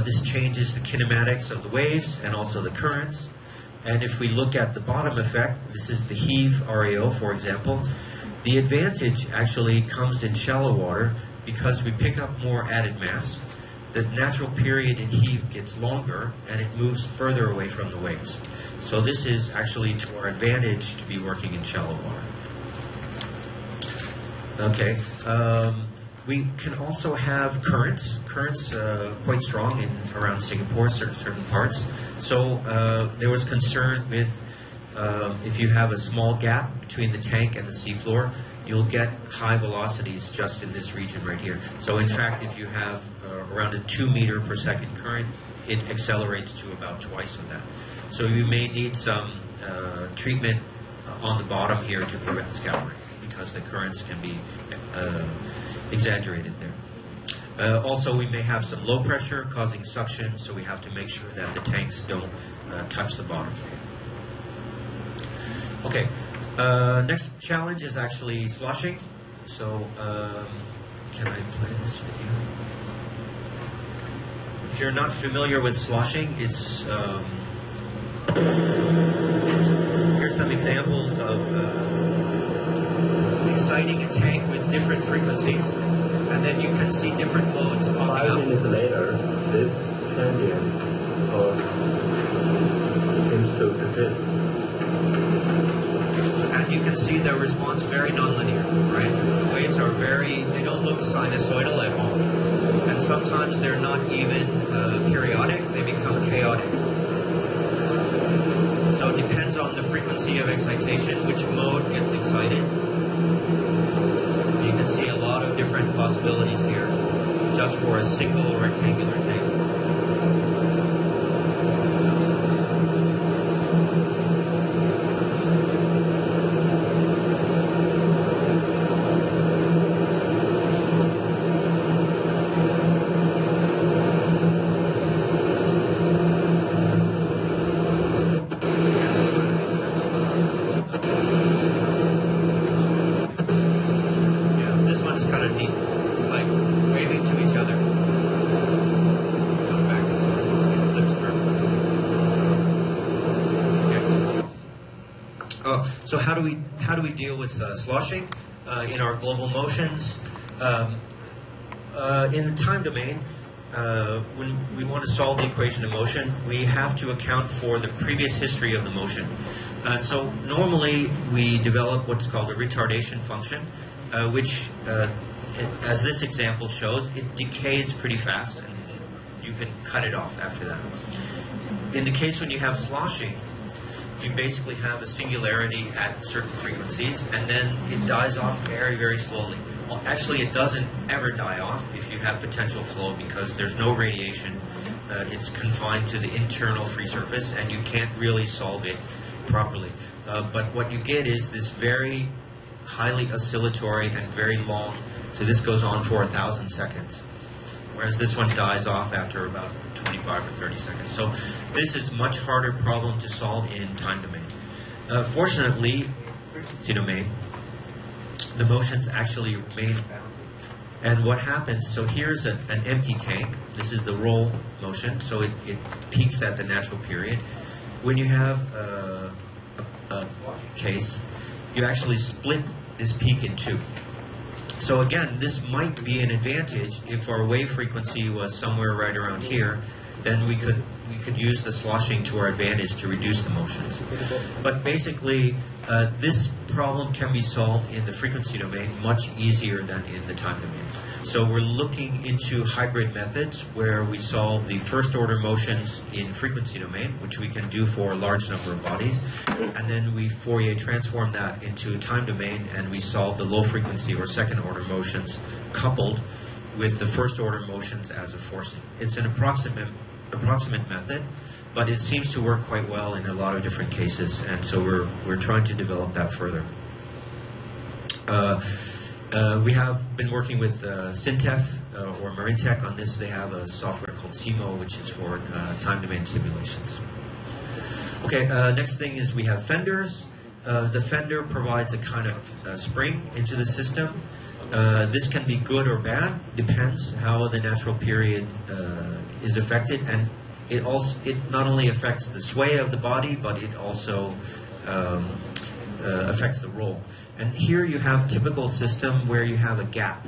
This changes the kinematics of the waves and also the currents. And if we look at the bottom effect, this is the heave RAO, for example. The advantage actually comes in shallow water because we pick up more added mass. The natural period in heave gets longer and it moves further away from the waves. So this is actually to our advantage to be working in shallow water. Okay. We can also have currents quite strong in around Singapore, certain parts. So there was concern with if you have a small gap between the tank and the seafloor, you'll get high velocities just in this region right here. So in fact, if you have around a 2 meter per second current, it accelerates to about twice of that. So you may need some treatment on the bottom here to prevent scattering because the currents can be exaggerated there. Also, we may have some low pressure causing suction, so we have to make sure that the tanks don't touch the bottom. Okay, next challenge is actually sloshing. So, can I play this video? If you're not familiar with sloshing, it's here's some examples of exciting a tank with different frequencies, and then you can see different modes popping up. 5 minutes later, this transient seems to persist. And you can see the response very nonlinear, right? The waves are they don't look sinusoidal at all. And sometimes they're not even periodic, they become chaotic. So it depends on the frequency of excitation, which mode gets excited. You can see a lot of different possibilities here, just for a single rectangular tank. So how do we deal with sloshing in our global motions? In the time domain, when we want to solve the equation of motion, we have to account for the previous history of the motion. So normally we develop what's called a retardation function, which, as this example shows, it decays pretty fast, and you can cut it off after that. In the case when you have sloshing, you basically have a singularity at certain frequencies, and then it dies off very, very slowly. Well, actually, it doesn't ever die off if you have potential flow because there's no radiation. It's confined to the internal free surface, and you can't really solve it properly. But what you get is this very highly oscillatory and very long So this goes on for 1,000 seconds, whereas this one dies off after about 25 or 30 seconds. So this is a much harder problem to solve in time domain. Fortunately, frequency domain, the motions actually remain bounded. And what happens, so here's an empty tank. This is the roll motion, so it peaks at the natural period. When you have a case, you actually split this peak in two. So again, this might be an advantage if our wave frequency was somewhere right around here. Then we could use the sloshing to our advantage to reduce the motions. But basically, this problem can be solved in the frequency domain much easier than in the time domain. So we're looking into hybrid methods where we solve the first order motions in frequency domain, which we can do for a large number of bodies, and then we Fourier transform that into time domain, and we solve the low frequency or second order motions coupled with the first order motions as a forcing. It's an approximate method, but it seems to work quite well in a lot of different cases, and so we're trying to develop that further. We have been working with Syntef or MARTEC on this. They have a software called CIMO, which is for time domain simulations. Okay, next thing is we have fenders. The fender provides a kind of spring into the system. This can be good or bad, depends how the natural period is affected, and it not only affects the sway of the body, but it also affects the roll. And here you have a typical system where you have a gap,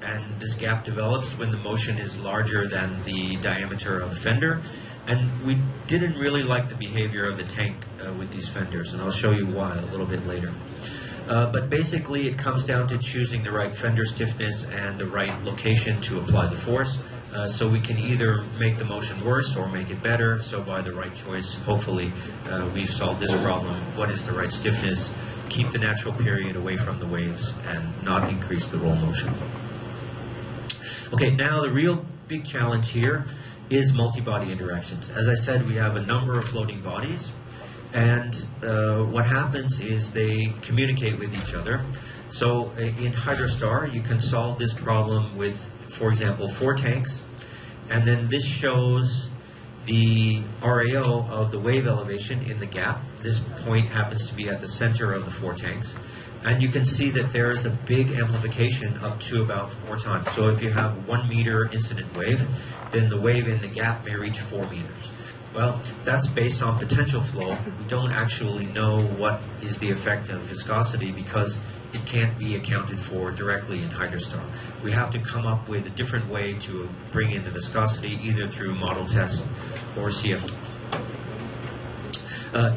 and this gap develops when the motion is larger than the diameter of the fender. And we didn't really like the behavior of the tank with these fenders, and I'll show you why a little bit later. But basically it comes down to choosing the right fender stiffness and the right location to apply the force. So we can either make the motion worse or make it better. So by the right choice, hopefully we've solved this problem. What is the right stiffness? Keep the natural period away from the waves and not increase the roll motion. Okay, now the real big challenge here is multi-body interactions. As I said, we have a number of floating bodies, and what happens is they communicate with each other. So in Hydrostar, you can solve this problem with, for example, 4 tanks, and then this shows the RAO of the wave elevation in the gap. This point happens to be at the center of the 4 tanks. And you can see that there is a big amplification up to about 4 times. So if you have 1 meter incident wave, then the wave in the gap may reach 4 meters. Well, that's based on potential flow. We don't actually know what is the effect of viscosity because it can't be accounted for directly in Hydrostar. We have to come up with a different way to bring in the viscosity, either through model test or CFD,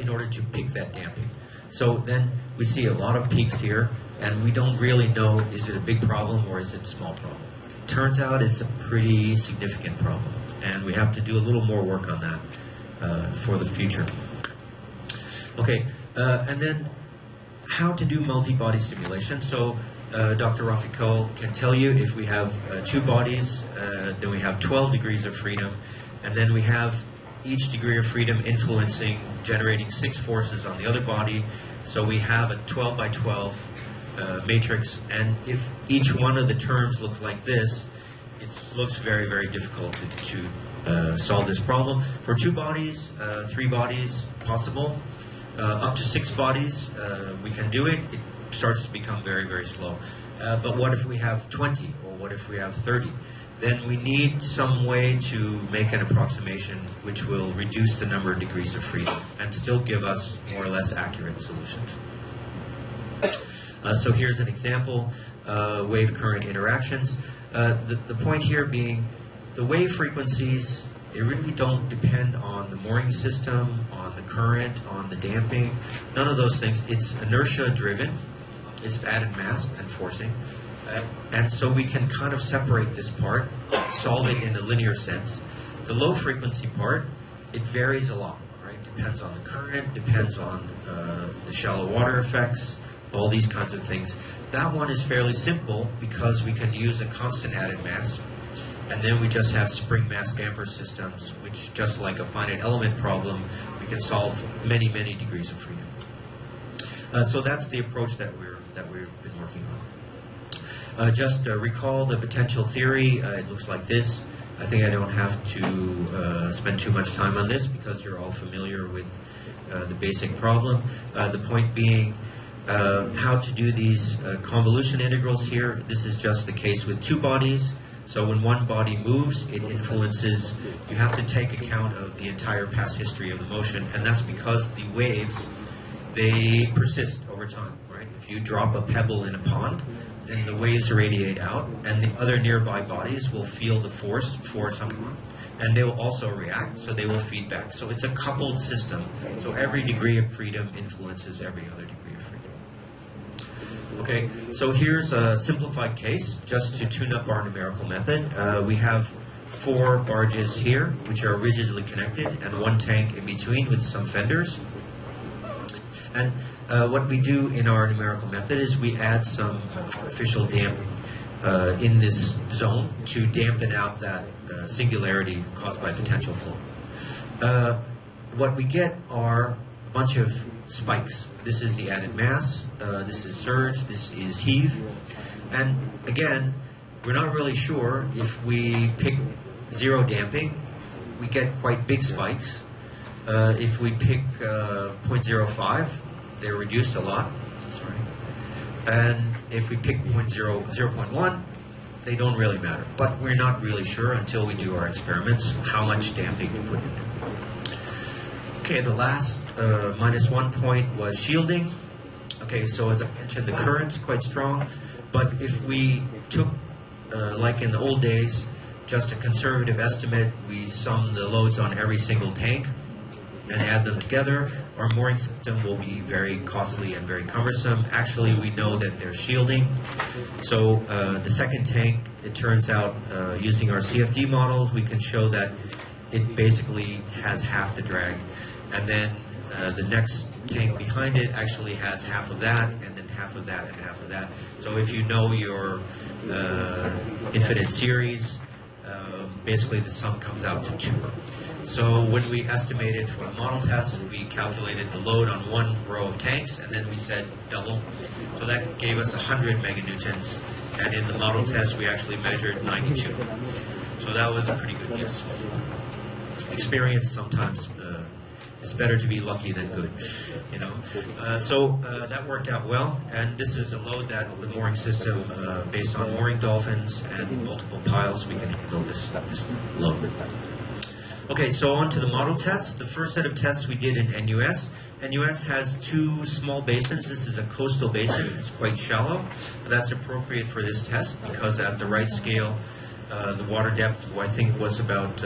in order to pick that damping. So then we see a lot of peaks here, and we don't really know, is it a big problem or is it a small problem? Turns out it's a pretty significant problem, and we have to do a little more work on that for the future. Okay, and then how to do multi-body simulation. So Dr. Rafiqul can tell you if we have 2 bodies, then we have 12 degrees of freedom, and then we have each degree of freedom influencing, generating 6 forces on the other body. So we have a 12 by 12 matrix, and if each one of the terms looks like this, it looks very, very difficult to solve this problem. For 2 bodies, 3 bodies, possible. Up to 6 bodies, we can do it. It starts to become very, very slow. But what if we have 20, or what if we have 30? Then we need some way to make an approximation which will reduce the number of degrees of freedom and still give us more or less accurate solutions. So here's an example, wave current interactions. The point here being the wave frequencies, they really don't depend on the mooring system, on the current, on the damping, none of those things. It's inertia driven, it's added mass and forcing. And so we can kind of separate this part, solve it in a linear sense. The low frequency part, it varies a lot, right? Depends on the current, depends on the shallow water effects, all these kinds of things. That one is fairly simple because we can use a constant added mass. And then we just have spring mass damper systems, which, just like a finite element problem, we can solve many, many degrees of freedom. So that's the approach that we've been working on. Just recall the potential theory. It looks like this. I think I don't have to spend too much time on this because you're all familiar with the basic problem. The point being how to do these convolution integrals here. This is just the case with two bodies. So when one body moves, it influences, you have to take account of the entire past history of the motion, and that's because the waves, they persist over time, right? If you drop a pebble in a pond, then the waves radiate out, and the other nearby bodies will feel the force for someone, and they will also react, so they will feed back. So it's a coupled system, so every degree of freedom influences every other degree of freedom. Okay, so here's a simplified case, just to tune up our numerical method. We have 4 barges here, which are rigidly connected, and 1 tank in between with some fenders. And what we do in our numerical method is we add some artificial damping in this zone to dampen out that singularity caused by potential flow. What we get are a bunch of spikes. This is the added mass, this is surge, this is heave. And again, we're not really sure if we pick zero damping, we get quite big spikes. If we pick 0.05, they're reduced a lot. Sorry. And if we pick 0.1, they don't really matter. But we're not really sure until we do our experiments how much damping to put in there. Okay, the last -1 point was shielding. Okay, so as I mentioned, the current's quite strong. But if we took, like in the old days, just a conservative estimate, we sum the loads on every single tank and add them together, our mooring system will be very costly and very cumbersome. Actually, we know that there's shielding. So the second tank, it turns out, using our CFD models, we can show that it basically has half the drag. And then the next tank behind it actually has half of that, and then half of that, and half of that. So if you know your infinite series, basically the sum comes out to 2. So when we estimated for the model test, we calculated the load on 1 row of tanks, and then we said double. So that gave us 100 meganewtons, and in the model test we actually measured 92. So that was a pretty good guess. Experience sometimes, it's better to be lucky than good, you know. So that worked out well, and this is a load that the mooring system, based on mooring dolphins and multiple piles, we can handle this load. Okay, so on to the model test. The first set of tests we did in NUS. NUS has 2 small basins. This is a coastal basin. It's quite shallow. That's appropriate for this test because at the right scale, the water depth, I think, was about,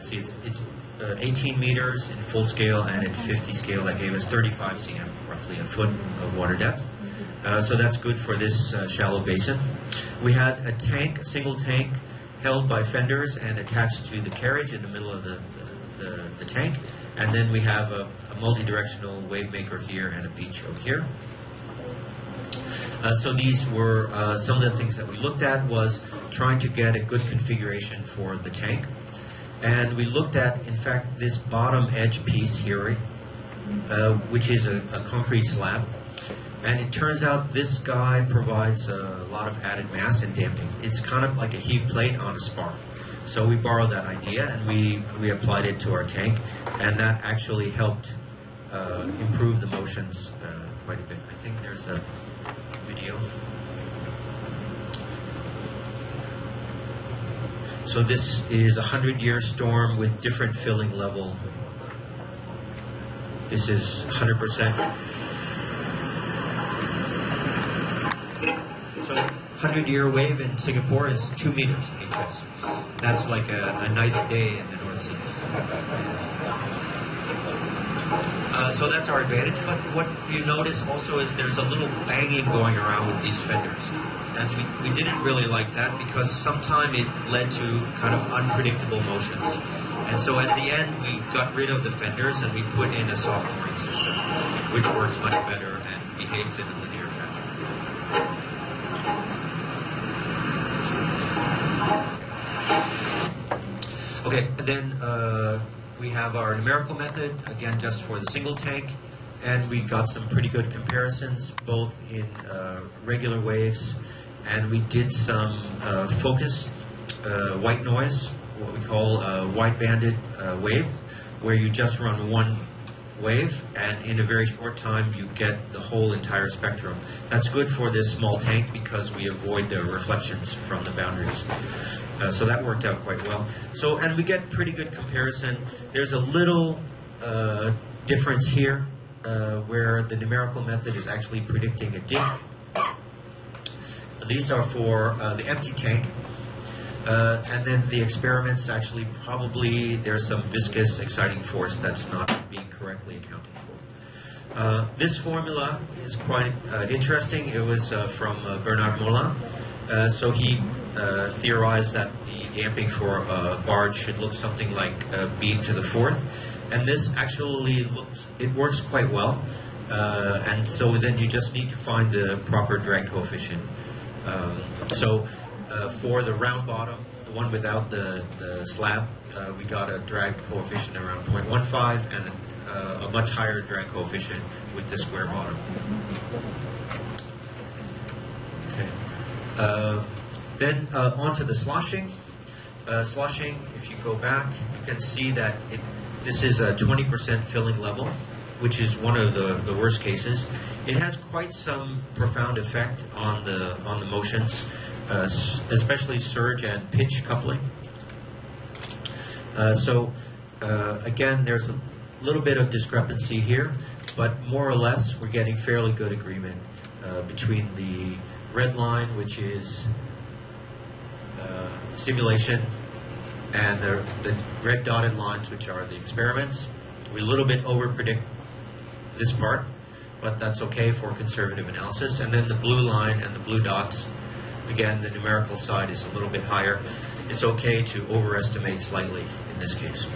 see, it's 18 meters in full scale, and at 50 scale that gave us 35 cm, roughly a foot of water depth. So that's good for this shallow basin. We had a tank, a single tank, held by fenders and attached to the carriage in the middle of the tank. And then we have a multi-directional wave maker here and a beach over here. So these were some of the things that we looked at was trying to get a good configuration for the tank. And we looked at, in fact, this bottom edge piece here, which is a concrete slab. And it turns out this guy provides a lot of added mass and damping. It's kind of like a heave plate on a spar. So we borrowed that idea and we applied it to our tank, and that actually helped improve the motions quite a bit. I think there's a video. So this is a 100-year storm with different filling level. This is 100%. So 100-year wave in Singapore is 2 meters HS. That's like a nice day in the North Sea. So that's our advantage. But what you notice also is there's a little banging going around with these fenders. And we didn't really like that because sometimes it led to kind of unpredictable motions. And so at the end, we got rid of the fenders and we put in a soft mooring system, which works much better and behaves in a linear fashion. Okay, then we have our numerical method, again, just for the single tank. And we got some pretty good comparisons, both in regular waves and we did some focused white noise, what we call a wide-banded wave, where you just run one wave, and in a very short time you get the whole entire spectrum. That's good for this small tank because we avoid the reflections from the boundaries. So that worked out quite well. So, and we get pretty good comparison. There's a little difference here where the numerical method is actually predicting a dip. These are for the empty tank. And then the experiments actually probably there's some viscous exciting force that's not being correctly accounted for. This formula is quite interesting. It was from Bernard Moulin. So he theorized that the damping for a barge should look something like b to the fourth. And this actually works quite well. And so then you just need to find the proper drag coefficient. For the round bottom, the one without the slab, we got a drag coefficient around 0.15 and a much higher drag coefficient with the square bottom. Okay. Then on to the sloshing. Sloshing, if you go back, you can see that this is a 20% filling level, which is one of the worst cases. It has quite some profound effect on the motions, especially surge and pitch coupling. Again, there's a little bit of discrepancy here, but more or less we're getting fairly good agreement between the red line, which is simulation, and the red dotted lines, which are the experiments. We a little bit over-predict this part, but that's okay for conservative analysis. And then the blue line and the blue dots, again, the numerical side is a little bit higher. It's okay to overestimate slightly in this case.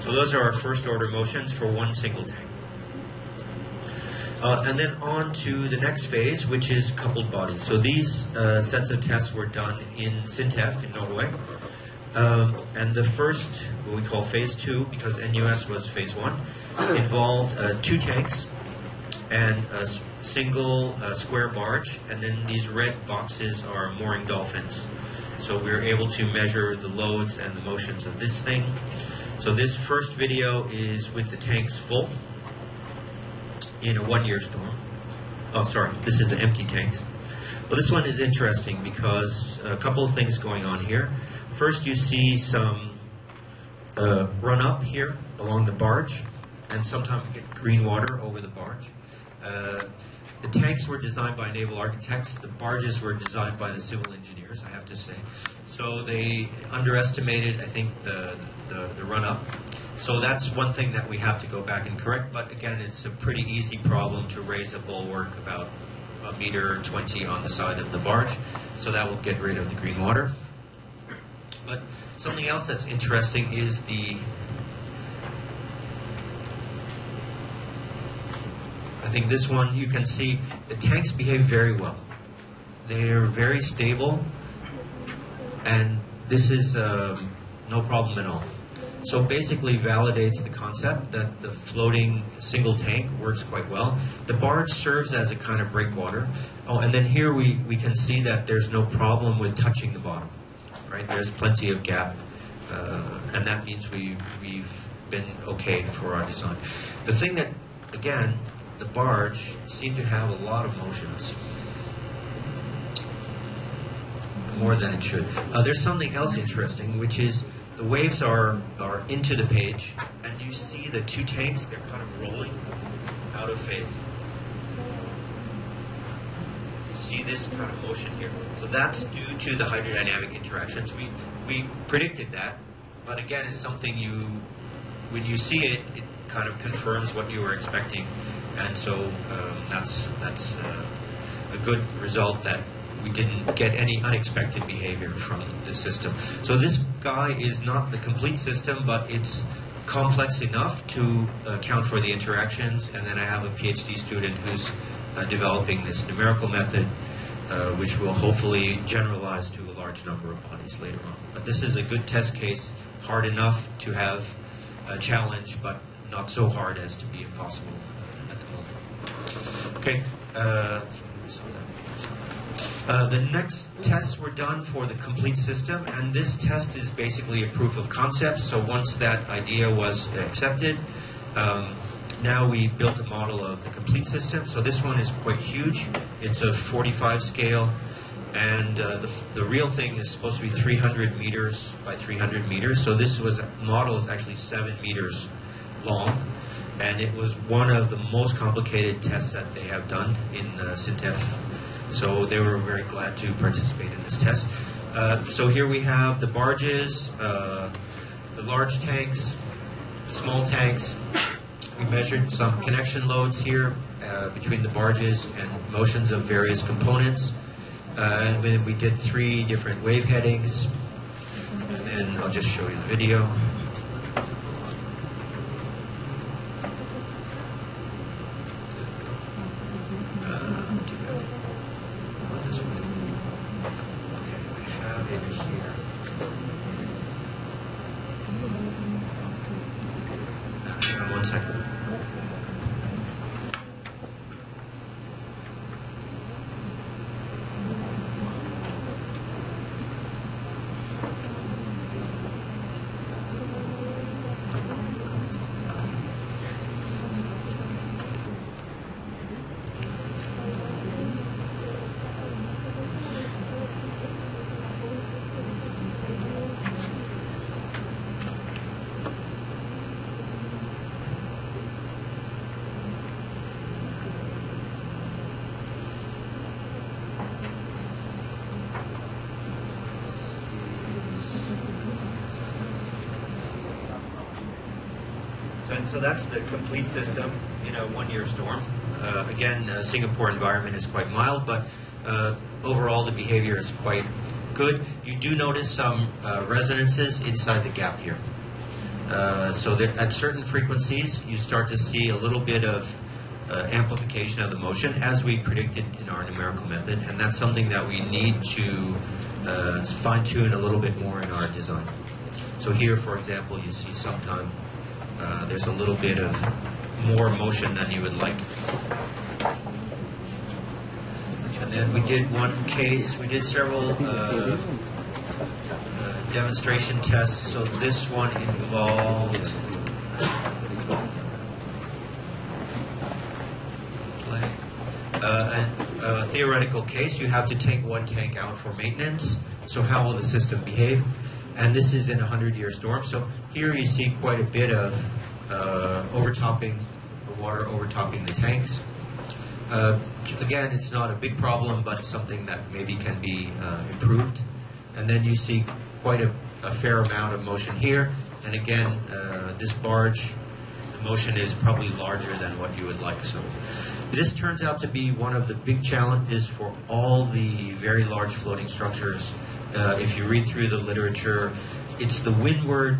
So those are our first order motions for one single tank. And then on to the next phase, which is coupled bodies. So these sets of tests were done in Sintef in Norway. And the first, what we call phase 2, because NUS was phase 1, involved 2 tanks and a single square barge, and then these red boxes are mooring dolphins. So we were able to measure the loads and the motions of this thing. So this first video is with the tanks full in a 1-year storm. Oh, sorry, this is the empty tanks. Well, this one is interesting because a couple of things going on here. First, you see some run up here along the barge, and sometimes we get green water over the barge. The tanks were designed by naval architects. The barges were designed by the civil engineers, I have to say. So they underestimated, I think, the run-up. So that's one thing that we have to go back and correct. But again, it's a pretty easy problem to raise a bulwark about 1.20 meters on the side of the barge. So that will get rid of the green water. But something else that's interesting is I think this one, you can see the tanks behave very well. They're very stable, and this is no problem at all. So basically validates the concept that the floating single tank works quite well. The barge serves as a kind of breakwater. Oh, and then here we can see that there's no problem with touching the bottom. Right? There's plenty of gap, and that means we've been okay for our design. The thing that, again, the barge seemed to have a lot of motions, more than it should. There's something else interesting, which is the waves are into the page, and you see the 2 tanks, they're kind of rolling out of phase. You see this kind of motion here. So that's due to the hydrodynamic interactions. We predicted that, but again, it's something when you see it, it kind of confirms what you were expecting. And so that's a good result that we didn't get any unexpected behavior from the system. So this guy is not the complete system, but it's complex enough to account for the interactions. And then I have a PhD student who's developing this numerical method, which will hopefully generalize to a large number of bodies later on. But this is a good test case, hard enough to have a challenge, but not so hard as to be impossible at the moment. Okay. The next tests were done for the complete system, and this test is basically a proof of concept. So once that idea was accepted, now we built a model of the complete system. So this one is quite huge. It's a 45 scale, and the real thing is supposed to be 300 meters by 300 meters. So this model is actually 7 meters long, and it was one of the most complicated tests that they have done in SINTEF. So they were very glad to participate in this test. So here we have the barges, the large tanks, small tanks. We measured some connection loads here between the barges and motions of various components. And then we did 3 different wave headings. And then I'll just show you the video. So that's the complete system in a one-year storm. Again, Singapore environment is quite mild, but overall the behavior is quite good. You do notice some resonances inside the gap here. So that at certain frequencies, you start to see a little bit of amplification of the motion, as we predicted in our numerical method, and that's something that we need to fine-tune a little bit more in our design. So here, for example, you see sometimes there's a little bit of more motion than you would like. And then we did one case, we did several demonstration tests. So this one involved a theoretical case. You have to take one tank out for maintenance. So how will the system behave? And this is in a 100-year storm. So here you see quite a bit of overtopping, the water overtopping the tanks. Again, it's not a big problem, but something that maybe can be improved. And then you see quite a fair amount of motion here. And again, this barge, the motion is probably larger than what you would like. So this turns out to be one of the big challenges for all the very large floating structures. If you read through the literature, it's the windward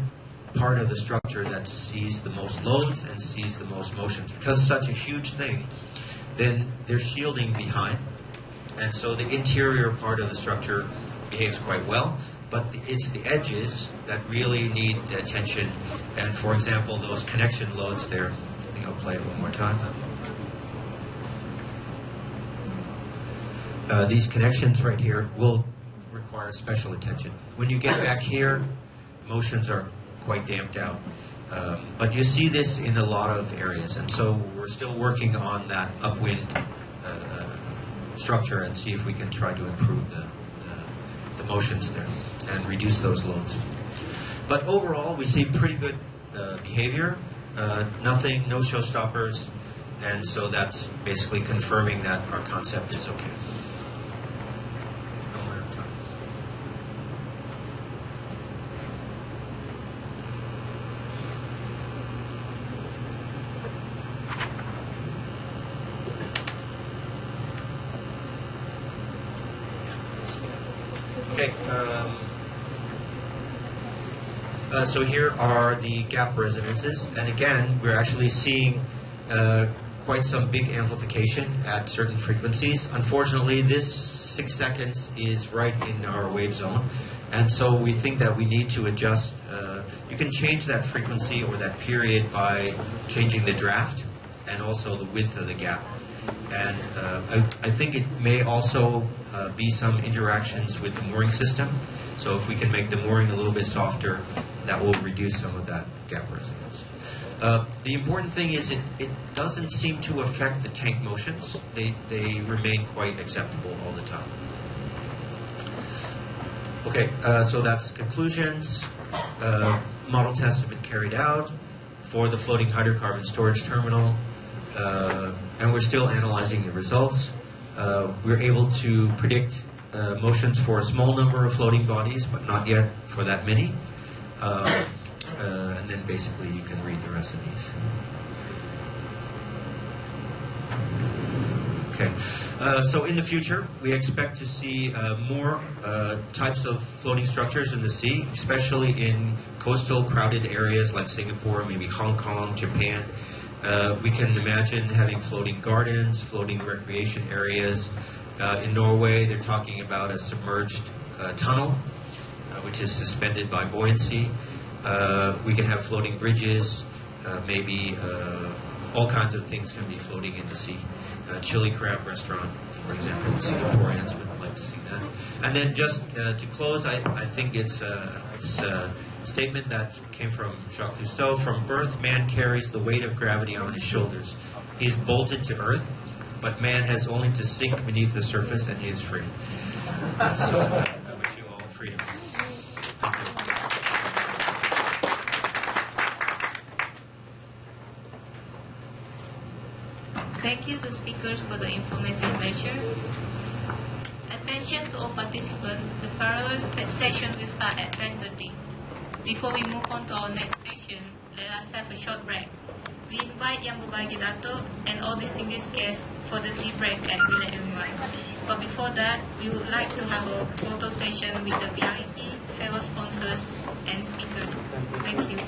part of the structure that sees the most loads and sees the most motions. Because it's such a huge thing, then there's shielding behind. And so the interior part of the structure behaves quite well, but it's the edges that really need attention. And for example, those connection loads there, I think I'll play it one more time. These connections right here will require special attention. When you get back here, motions are quite damped out. But you see this in a lot of areas, and so we're still working on that upwind structure and see if we can try to improve the motions there and reduce those loads. But overall, we see pretty good behavior, nothing, no showstoppers, and so that's basically confirming that our concept is okay. Okay, so here are the gap resonances, and again, we're actually seeing quite some big amplification at certain frequencies. Unfortunately, this 6 seconds is right in our wave zone, and so we think that we need to adjust. You can change that frequency or that period by changing the draft and also the width of the gap. And I think it may also be some interactions with the mooring system. So if we can make the mooring a little bit softer, that will reduce some of that gap resonance. The important thing is it doesn't seem to affect the tank motions. They remain quite acceptable all the time. Okay, so that's conclusions. Model tests have been carried out for the floating hydrocarbon storage terminal, and we're still analyzing the results. We're able to predict motions for a small number of floating bodies, but not yet for that many. And then basically you can read the rest of these. Okay. So in the future, we expect to see more types of floating structures in the sea, especially in coastal crowded areas like Singapore, maybe Hong Kong, Japan. We can imagine having floating gardens, floating recreation areas. In Norway, they're talking about a submerged tunnel, which is suspended by buoyancy. We can have floating bridges, maybe all kinds of things can be floating in the sea. Chili crab restaurant, for example, the Singaporeans would like to see that. And then just to close, I think it's a statement that came from Jacques Cousteau. From birth, man carries the weight of gravity on his shoulders. He's bolted to earth, but man has only to sink beneath the surface and he is free. So I wish you all freedom. Thank you to speakers for the informative lecture. Attention to all participants, the parallel session will start at 10:30. Before we move on to our next session, let us have a short break. We invite Yang Berbagi Dato and all distinguished guests for the tea break at Bilik M1. But before that, we would like to have a photo session with the VIP, fellow sponsors, and speakers. Thank you.